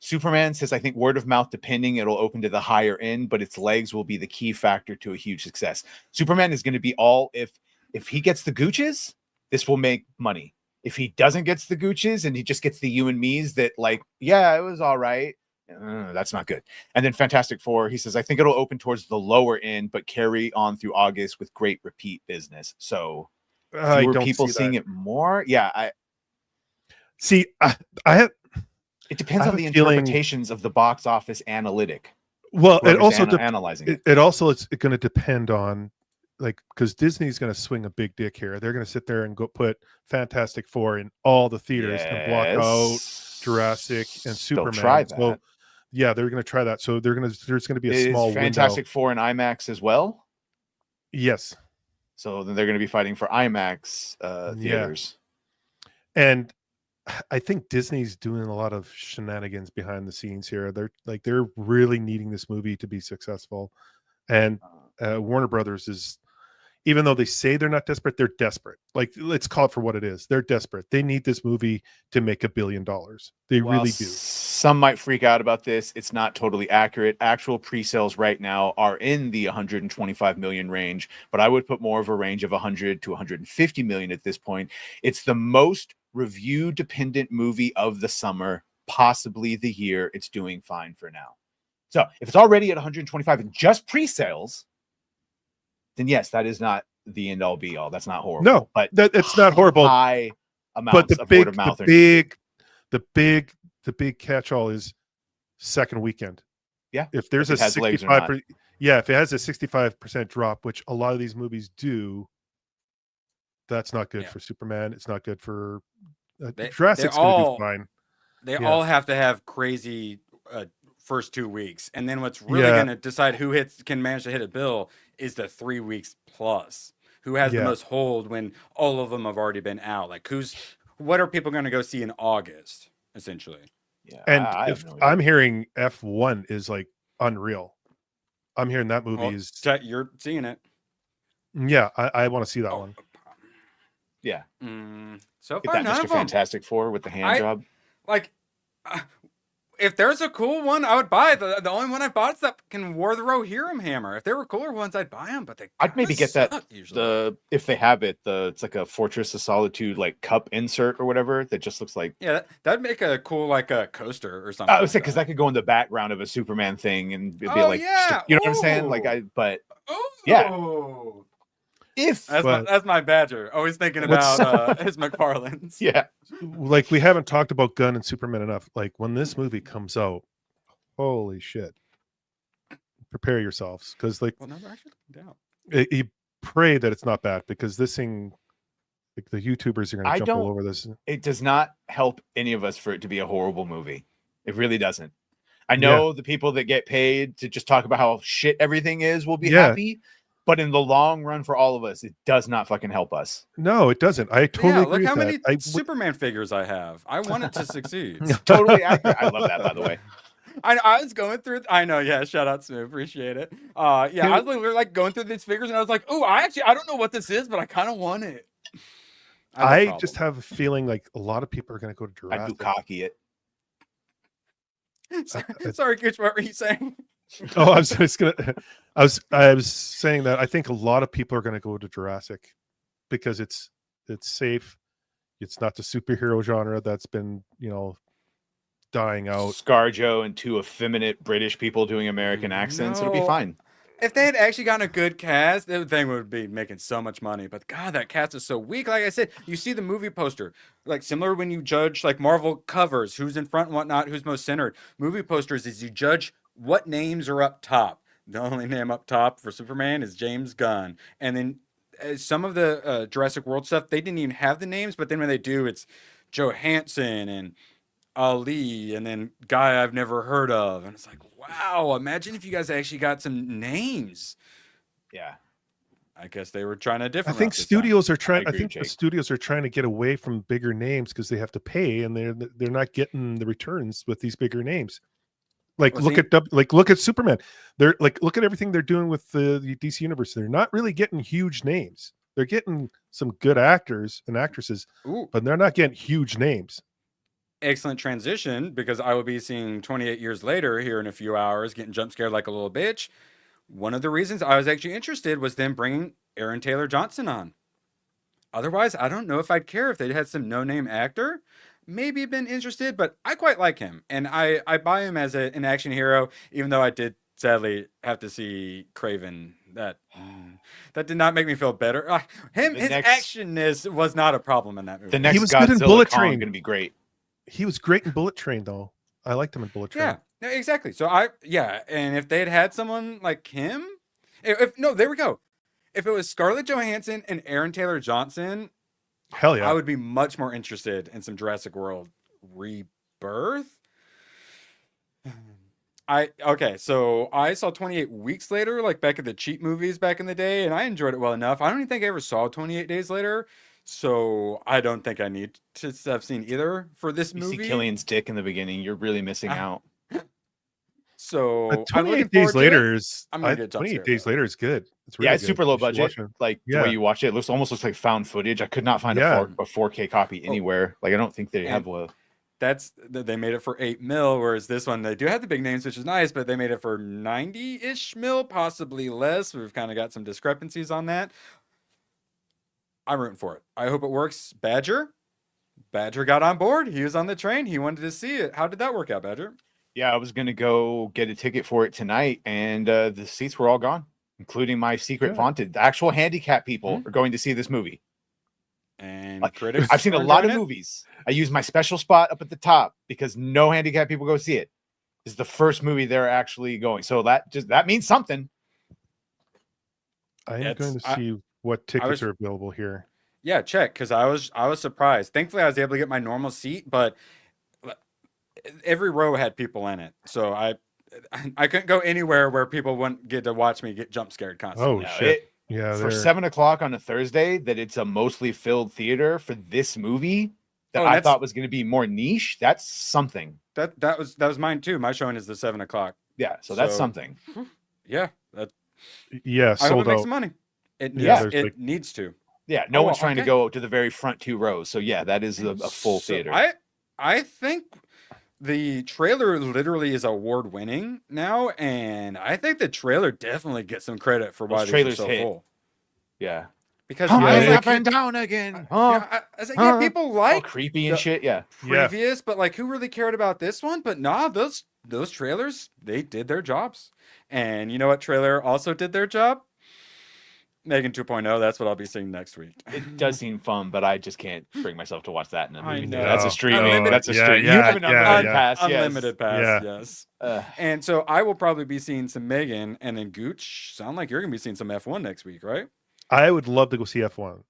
Superman says, I think word of mouth, depending, it'll open to the higher end, but its legs will be the key factor to a huge success. Superman is going to be all, if he gets the Gooches, this will make money. If he doesn't get the Gooches and he just gets the you and me's that like, yeah, it was all right. That's not good. And then Fantastic Four, he says, I think it'll open towards the lower end, but carry on through August with great repeat business. So fewer people seeing it more. Yeah. I have. It depends on the interpretations of the box office analytic. Well, it also analyzing it. It also it's going to depend on, like, because Disney's going to swing a big dick here. They're going to sit there and go put Fantastic Four in all the theaters and block out Jurassic and Superman. They'll try that. So, yeah, they're going to try that. So there's going to be a small Fantastic window. Four in IMAX as well. Yes. So then they're going to be fighting for IMAX theaters. Yeah. And I think Disney's doing a lot of shenanigans behind the scenes here. They're really needing this movie to be successful, and Warner Brothers is, even though they say they're not desperate, they're desperate. Like, let's call it for what it is. They're desperate. They need this movie to make $1 billion. They really do. Some might freak out about this. It's not totally accurate. Actual pre-sales right now are in the 125 million range, but I would put more of a range of 100 to 150 million at this point. It's the most review dependent movie of the summer, possibly the year. It's doing fine for now. So if it's already at 125 and just pre-sales, then yes, that is not the end all be all. That's not horrible. No, but it's not horrible. High amounts of word of mouth. The big catch all is second weekend. Yeah. If there's a 65%, if it has a 65% drop, which a lot of these movies do, that's not good for Superman. It's not good for Jurassic's going to do fine. They all have to have crazy first 2 weeks, and then what's really going to decide who can manage to hit a bill is the 3 weeks plus. Who has the most hold when all of them have already been out? Like, what are people going to go see in August, essentially? Yeah, and I'm hearing F1 is like unreal. I'm hearing that movie is. You're seeing it. Yeah, I want to see that one. Yeah. So get far, that Mr. Fantastic Four with the hand job. Like, if there's a cool one, I would buy it. The only one I bought is that fucking War of the Rohirrim hammer. If there were cooler ones, I'd buy them. But I'd maybe get that if they have it. It's like a Fortress of Solitude like cup insert or whatever that just looks like. Yeah, that'd make a cool like a coaster or something. I would say because that could go in the background of a Superman thing and it'd be like, you know what I'm saying? Like If that's my Badger, always thinking about his McFarlane's. Yeah, like we haven't talked about Gunn and Superman enough. Like when this movie comes out, holy shit! Prepare yourselves because you pray that it's not bad because this thing Like the YouTubers are going I to jump don't- all over this. It does not help any of us for it to be a horrible movie. It really doesn't. I know the people that get paid to just talk about how shit everything is will be happy, but in the long run for all of us, it does not fucking help us. No, it doesn't. I totally Yeah, agree look with how that. many Superman figures I have. I want it to succeed. Totally accurate. I love that, by the way. I was going through. I know. Yeah, shout out Smooth. Appreciate it. Yeah, I was literally like going through these figures, and I was like, oh, I don't know what this is, but I kind of want it. I just have a feeling like a lot of people are going to go to I Jurassic. bukkake it. Sorry, Gooch, what were you saying? Oh, I was just gonna. I was saying that I think a lot of people are going to go to Jurassic because it's safe. It's not the superhero genre that's been dying out. ScarJo and two effeminate British people doing American accents. It'll be No. fine. If they had actually gotten a good cast, the thing would be making so much money. But God, that cast is so weak. Like I said, you see the movie poster, like similar when you judge like Marvel covers, who's in front and whatnot, who's most centered. Movie posters is you judge what names are up top. The only name up top for Superman is James Gunn. And then some of the Jurassic World stuff, they didn't even have the names. But then when they do, it's Johansson and Ali, and then guy I've never heard of, and it's like, wow! Imagine if you guys actually got some names. Yeah, I guess they were trying a I different. think route this studios time. are trying. I agree, think Jake. the studios are trying to get away from bigger names because they have to pay, and they're not getting the returns with these bigger names. Like Well, look at Superman. They're like look at everything they're doing with the DC universe. They're not really getting huge names. They're getting some good actors and actresses, Ooh, but they're not getting huge names. excellent transition, because I will be seeing 28 years later here in a few hours, getting jump scared like a little bitch. One of the reasons I was actually interested was them bringing Aaron Taylor Johnson on. Otherwise, I don't know if I'd care if they had some no-name actor. Maybe been interested, but I quite like him, and I buy him as an action hero, even though I did sadly have to see Craven. That did not make me feel better. His actionness was not a problem in that movie. The next He was good in Godzilla Bullet Kong Train. going to be great. He was great in Bullet Train, though. I liked him in Bullet Train. Yeah, no, exactly. So and if they'd had someone like him, there we go. If it was Scarlett Johansson and Aaron Taylor Johnson, Hell yeah. I would be much more interested in some Jurassic World Rebirth. So I saw 28 Weeks Later, like back at the cheap movies back in the day, and I enjoyed it well enough. I don't even think I ever saw 28 Days Later, so I don't think I need to have seen either for this You movie. see Killian's dick in the beginning. You're really missing out. So I'm 28 looking Days forward to later it. is I'm gonna get jump 28 scared, Days though. later is good. It's really Yeah, it's good. super low You should budget. watch it. Like the Yeah. way you watch it, almost looks like found footage. I could not find Yeah. a 4K copy anywhere. Like I don't think they have one. They made it for $8 million, whereas this one they do have the big names, which is nice, but they made it for 90-ish mil, possibly less. We've kind of got some discrepancies on that. I'm rooting for it. I hope it works. Badger got on board. He was on the train. He wanted to see it. How did that work out, Badger? Yeah, I was gonna go get a ticket for it tonight, and the seats were all gone, including my secret Good. vaunted. The actual handicap people are going to see this movie. And Like, critics. I've seen a are lot of enjoying it? movies. I use my special spot up at the top because no handicap people go see it. This is the first movie they're actually going, so that means something. I am going to see what tickets are available here. Yeah, check, because I was surprised. Thankfully, I was able to get my normal seat, but every row had people in it, so I couldn't go anywhere where people wouldn't get to watch me get jump scared constantly. Oh shit! Yeah, For they're- 7:00 on a Thursday, that it's a mostly filled theater for this movie that Oh, I that's- thought was going to be more niche. That's something. That was mine too. My showing is the 7:00. Yeah, so that's something. Yeah, that. Yeah, I hope sold it makes out. some money. It Yeah, needs, there's it like- needs to. Yeah, no Oh, one's trying to okay. go to the very front two rows. So yeah, that is a full So theater. I think the trailer literally is award winning now, and I think the trailer definitely gets some credit for why Those these are trailers so hit. full. Yeah. Because Come I was up like, and down again. yeah, I said, yeah, people all like creepy and the shit. Yeah. previous, but like, who really cared about this one? But nah, those trailers, they did their jobs. And you know what trailer also did their job? Megan 2.0. That's what I'll be seeing next week. It does seem fun, but I just can't bring myself to watch that in a I movie. know. That's a streaming. Unlimited- That's a Yeah, stream. You yeah, have an yeah, unlimited yeah. pass. Yes. Unlimited pass, Yeah. yes. Uh, And so I will probably be seeing some Megan, and then Gooch. Sound like you're gonna be seeing some F1 next week, right? I would love to go see F1.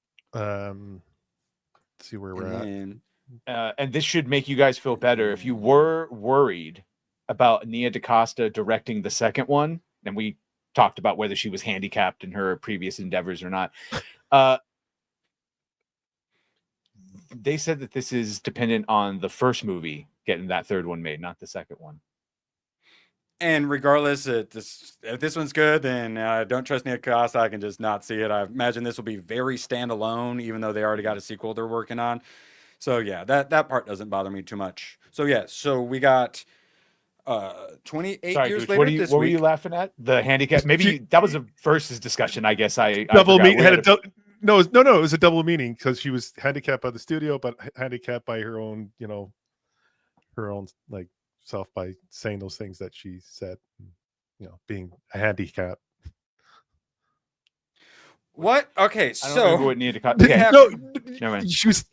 see where we're at. And this should make you guys feel better. If you were worried about Nia DaCosta directing the second one, and we talked about whether she was handicapped in her previous endeavors or not, they said that this is dependent on the first movie getting that third one made, not the second one. And regardless, if this one's good, then don't trust Nia DaCosta. I can just not see it. I imagine this will be very standalone, even though they already got a sequel they're working on. So yeah, that part doesn't bother me too much. So yeah, so we got 28 Sorry, years Gooch, later. what were you laughing at? The handicap? Maybe that was a versus discussion. I guess I double forgot. meaning. No, it was a double meaning because she was handicapped by the studio, but handicapped by her own, her own like self by saying those things that she said, being a handicap. What? Okay, I don't remember what Nia DaCosta. Okay. No, never mind. she was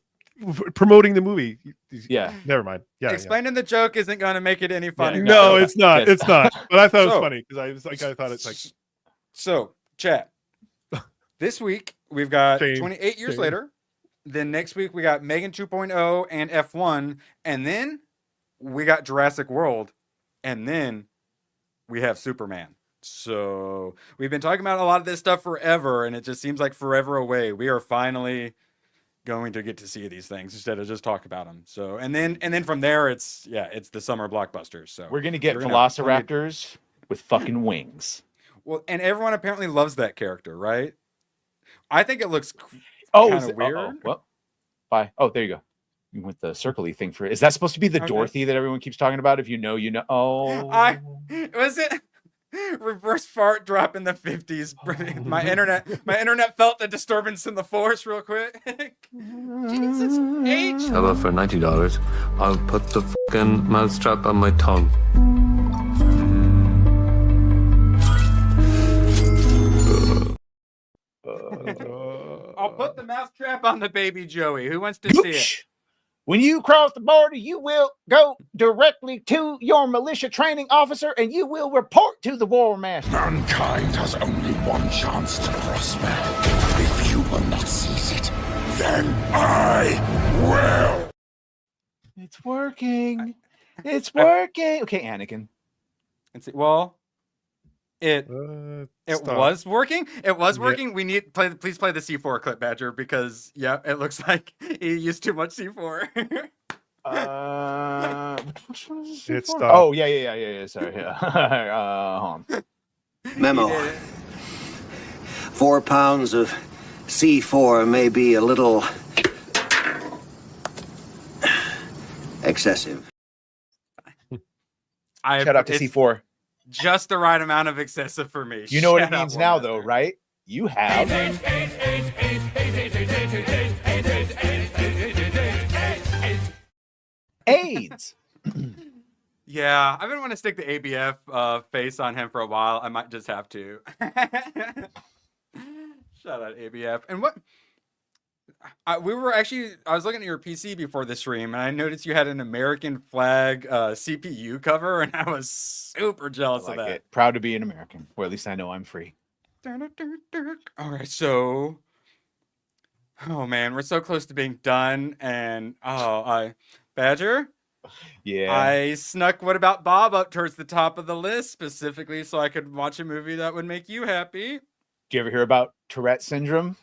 promoting the movie. Yeah, never mind. Yeah, explaining the joke isn't going to make it any funnier. No, it's not. Yes. It's not. But I thought it was funny because I thought it's like. So, chat. This week we've got 28 years later. Then next week we got Megan 2.0 and F1, and then we got Jurassic World, and then we have Superman. So we've been talking about a lot of this stuff forever, and it just seems like forever away. We are finally going to get to see these things instead of just talk about them. So and then from there it's the summer blockbusters. So we're gonna get velociraptors with fucking wings. Well, and everyone apparently loves that character, right? I think it looks kind of weird. Well, bye. Oh, there you go. You went the circle-y thing for it. Is that supposed to be the Dorothy that everyone keeps talking about? If you know, you know. Oh, Was it reverse fart drop in the 50s? My internet felt the disturbance in the force real quick. Jesus H. How about for $90? I'll put the fucking mousetrap on my tongue. I'll put the mousetrap on the baby Joey. Who wants to see it? When you cross the border, you will go directly to your militia training officer and you will report to the war master. Mankind has only one chance to prosper. If you will not seize it, then I will. It's working. It's working. Okay, Anakin. Well, it was working. It was working. Yeah. We need please play the C4 clip, Badger, because it looks like he used too much C4. Which one is it? C4? Oh yeah. Sorry, hold on. Memo. 4 pounds of C4 may be a little excessive. Shout out to C4. Just the right amount of excessive for me. You know what it means now, though, right? You have AIDS. Yeah, I've been wanting to stick the ABF face on him for a while. I might just have to. Shout out ABF. And what? I was looking at your PC before the stream, and I noticed you had an American flag CPU cover, and I was super jealous of that. It. Proud to be an American, or at least I know I'm free. All right, so, oh man, we're so close to being done, and Badger. Yeah. I snuck What About Bob up towards the top of the list specifically so I could watch a movie that would make you happy. Do you ever hear about Tourette syndrome?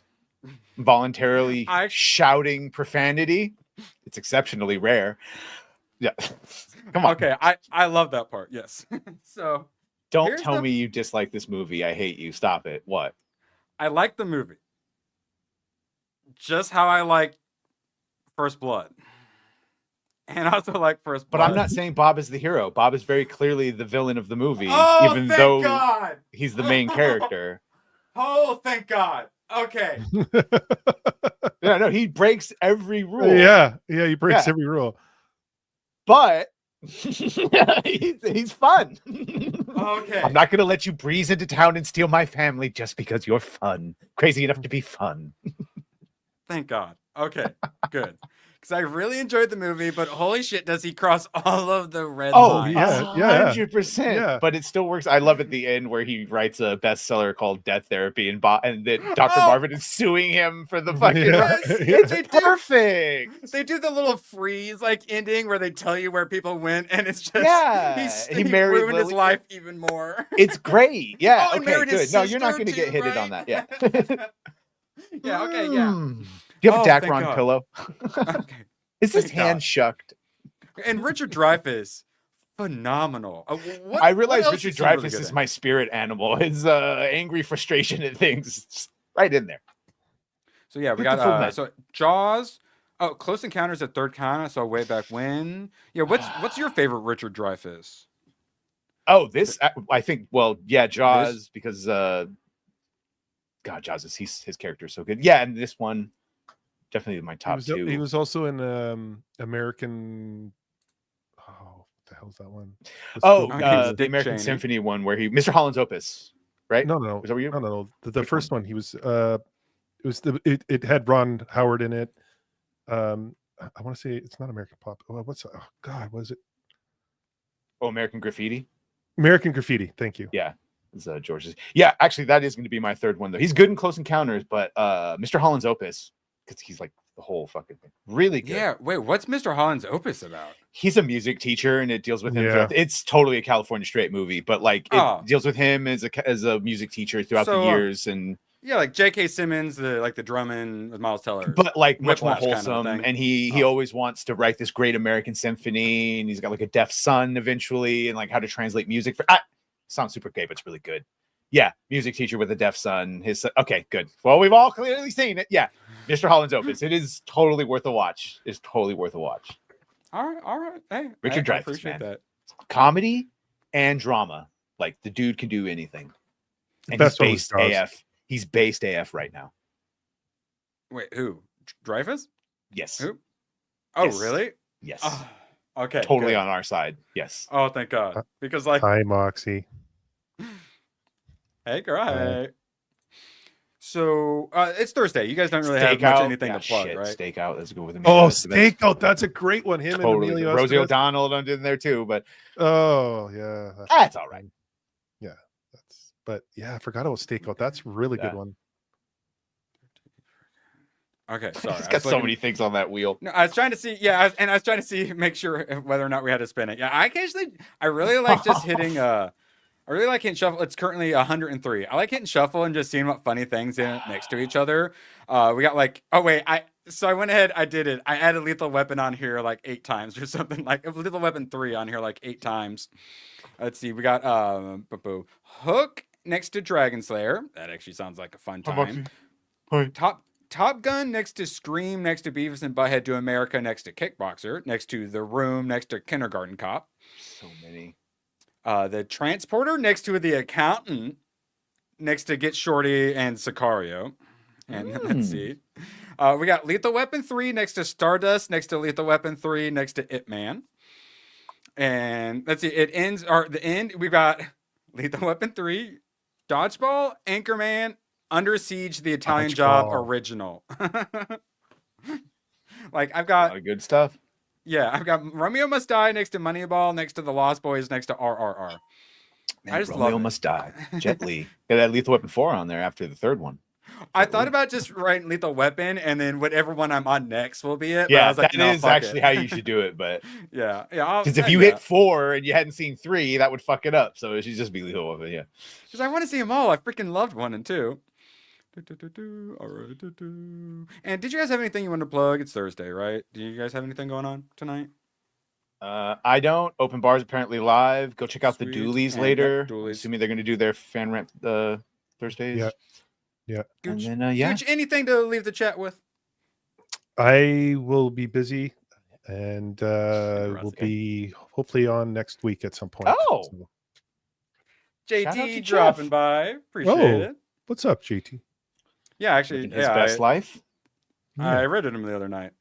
Voluntarily shouting profanity. It's exceptionally rare. Yeah. Come on. Okay, I love that part. Yes. So don't tell me you dislike this movie. I hate you. Stop it. What? I like the movie. Just how I like First Blood. And I also like First Blood. But I'm not saying Bob is the hero. Bob is very clearly the villain of the movie, even thank though God. He's the main character. Oh, thank God. Okay. No, he breaks every rule. Yeah, he breaks every rule. But he's fun. Okay. I'm not going to let you breeze into town and steal my family just because you're fun. Crazy enough to be fun. Thank God. Okay, good. because I really enjoyed the movie, but holy shit, does he cross all of the red Oh, lines? yeah. 100%. Yeah. But it still works. I love at the end where he writes a bestseller called Death Therapy, and that Dr. Marvin is suing him for the fucking. Yeah. It's perfect. They do the little freeze like ending where they tell you where people went, and it's just he married ruined his Lily. life even more. It's great. Yeah. Oh, and Okay. married his Good. No, you're not sister going to get too, hitted right? on that. Yeah. Yeah. Okay. Yeah. Do you have Oh, a thank Dacron God. pillow? Okay. Is his Thank hand God. shucked? And Richard Dreyfuss, phenomenal. What, I realize what else Richard is he really Dreyfuss good is at? my spirit animal. His angry frustration at things, just right in there. So yeah, we Beautiful got man. so Jaws. Oh, Close Encounters at Third Kind. I saw way back when. Yeah, what's your favorite Richard Dreyfuss? Oh, this I think. Well, yeah, Jaws because God, Jaws is his character is so good. Yeah, and this one definitely my top two. He was also in American. Oh, what the hell's that one? The American Symphony one where Mr. Holland's Opus, right? No. Was that what you? No. The first one he was. It had Ron Howard in it. I want to say it's not American Pop. Oh, what was it? Oh, American Graffiti. American Graffiti. Thank you. Yeah, it's George's. Yeah, actually, that is going to be my third one though. He's good in Close Encounters, but Mr. Holland's Opus, because he's like the whole fucking thing. Really good. Yeah. Wait, what's Mr. Holland's Opus about? He's a music teacher, and it deals with him. Yeah. It's totally a California Straight movie, but like it deals with him as a music teacher throughout the years, and yeah, like J.K. Simmons, the drumming with Miles Teller, but like much more Whiplash kind of wholesome. thing. And he always wants to write this great American symphony, and he's got like a deaf son eventually, and like how to translate music for. Sounds super gay, but it's really good. Yeah, music teacher with a deaf son. His son. Okay, good. Well, we've all clearly seen it. Yeah, Mr. Holland's Opus. It is totally worth a watch. It's totally worth a watch. All right. Hey, Richard I Dreyfuss, appreciate man. that. Comedy and drama. Like the dude can do anything. And he's best one was based Jaws. AF. He's based AF right now. Wait, who? Dreyfuss? Yes. Who? Oh, Yes. really? Yes. Oh, okay. Totally good. on our side. Yes. Oh, thank God. Because like, Hi, Moxie. hey, girl, hey. So it's Thursday. You guys don't really have much anything to plug, right? Stakeout. Let's go with him. Oh, Stakeout. That's a great one. Him Totally. and Emilio Rosie Estevez. O'Donnell done in there too, but Oh yeah, that's all right. Yeah, but yeah, I forgot about Stakeout. That's a really good one. Okay, sorry. He's I got was so looking- many things on that wheel. No, I was trying to see. Yeah, I was trying to see, make sure whether or not we had to spin it. Yeah, I really like just hitting. I really like hitting shuffle. It's currently 103. I like hitting shuffle and just seeing what funny things in it next to each other. We got like, oh wait, I went ahead, I did it. I added Lethal Weapon on here like 8 times or something, like Lethal Weapon 3 on here like 8 times. Let's see, we got Hook next to Dragon Slayer. That actually sounds like a fun time. Top Gun next to Scream, next to Beavis and Butthead to America, next to Kickboxer, next to The Room, next to Kindergarten Cop. So many. The Transporter next to The Accountant, next to Get Shorty and Sicario. And let's see. We got Lethal Weapon 3 next to Stardust, next to Lethal Weapon 3, next to Ip Man. And let's see, the end, we've got Lethal Weapon 3, Dodgeball, Anchorman, Under Siege, The Italian Job original. Like I've got good stuff. Yeah, I've got Romeo Must Die next to Moneyball, next to The Lost Boys, next to RRR. Man, I just Romeo love it. Must Die. Jet Li. Yeah, that Lethal Weapon 4 on there after the third one. I thought about just writing Lethal Weapon and then whatever one I'm on next will be it. But I Yeah, was like, that no, is fuck actually it. how you should do it. But yeah. Because if you hit 4 and you hadn't seen 3, that would fuck it up. So it should just be Lethal Weapon. Yeah. Because I want to see them all. I freaking loved 1 and 2. All right. And did you guys have anything you want to plug? It's Thursday, right? Do you guys have anything going on tonight? I don't. Open bars apparently live. Go check out the Doolies And later. Doolies. Assuming they're going to do their fan rent Thursdays. Yeah. Yeah. Gooch, And then, yeah. Gooch, anything to leave the chat with? I will be busy, and will be hopefully on next week at some point. Oh. So- Shout out to JT dropping Jeff. by. Appreciate Oh, it. what's up, JT? Yeah, actually, Living his best life. I read it him the other night.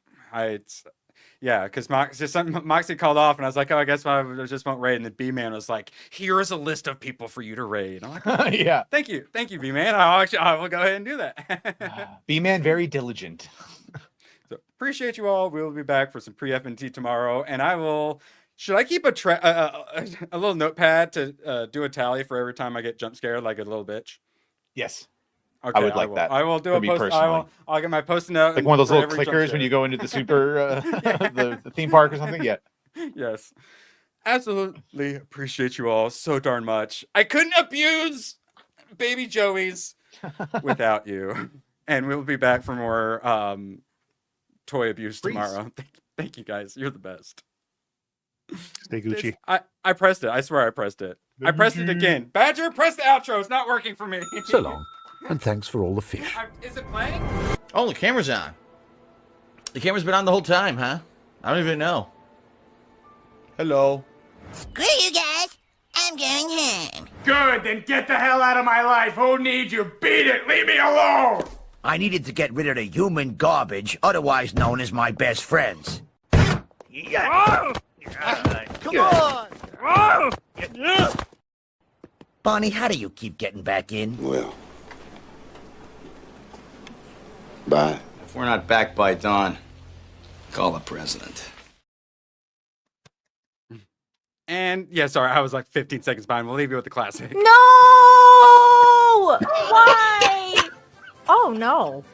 Because Moxie called off, and I was like, oh, I guess I just won't raid. And then B-Man was like, here is a list of people for you to raid. I'm like, oh, Yeah. thank you, B-Man. I will go ahead and do that. B-Man, very diligent. appreciate you all. We'll be back for some pre-FNT tomorrow, and I will. Should I keep a little notepad to do a tally for every time I get jump scared like a little bitch? Yes. Okay, I would like that. I will do For a me post. personally. I'll get my post note. Like one of those for little every jump clickers when scare. you go into the super the theme park or something. Yeah. Yes. Absolutely appreciate you all so darn much. I couldn't abuse baby Joey's without you. And we'll be back for more toy abuse tomorrow. Thank you guys. You're the best. Stay Gucci. I pressed it. I swear I pressed it. I pressed it again. Badger, press the outro. It's not working for me. So long, and thanks for all the fish. Is it playing? Oh, the camera's on. The camera's been on the whole time, huh? I don't even know. Hello. Screw you guys. I'm going home. Good, then get the hell out of my life. Who needs you? Beat it. Leave me alone. I needed to get rid of the human garbage, otherwise known as my best friends. Oh! Come on! Bonnie, how do you keep getting back in? Well, bye. If we're not back by dawn, call the president. And yeah, sorry, I was like 15 seconds behind. We'll leave you with the classic. No! Why? Oh no.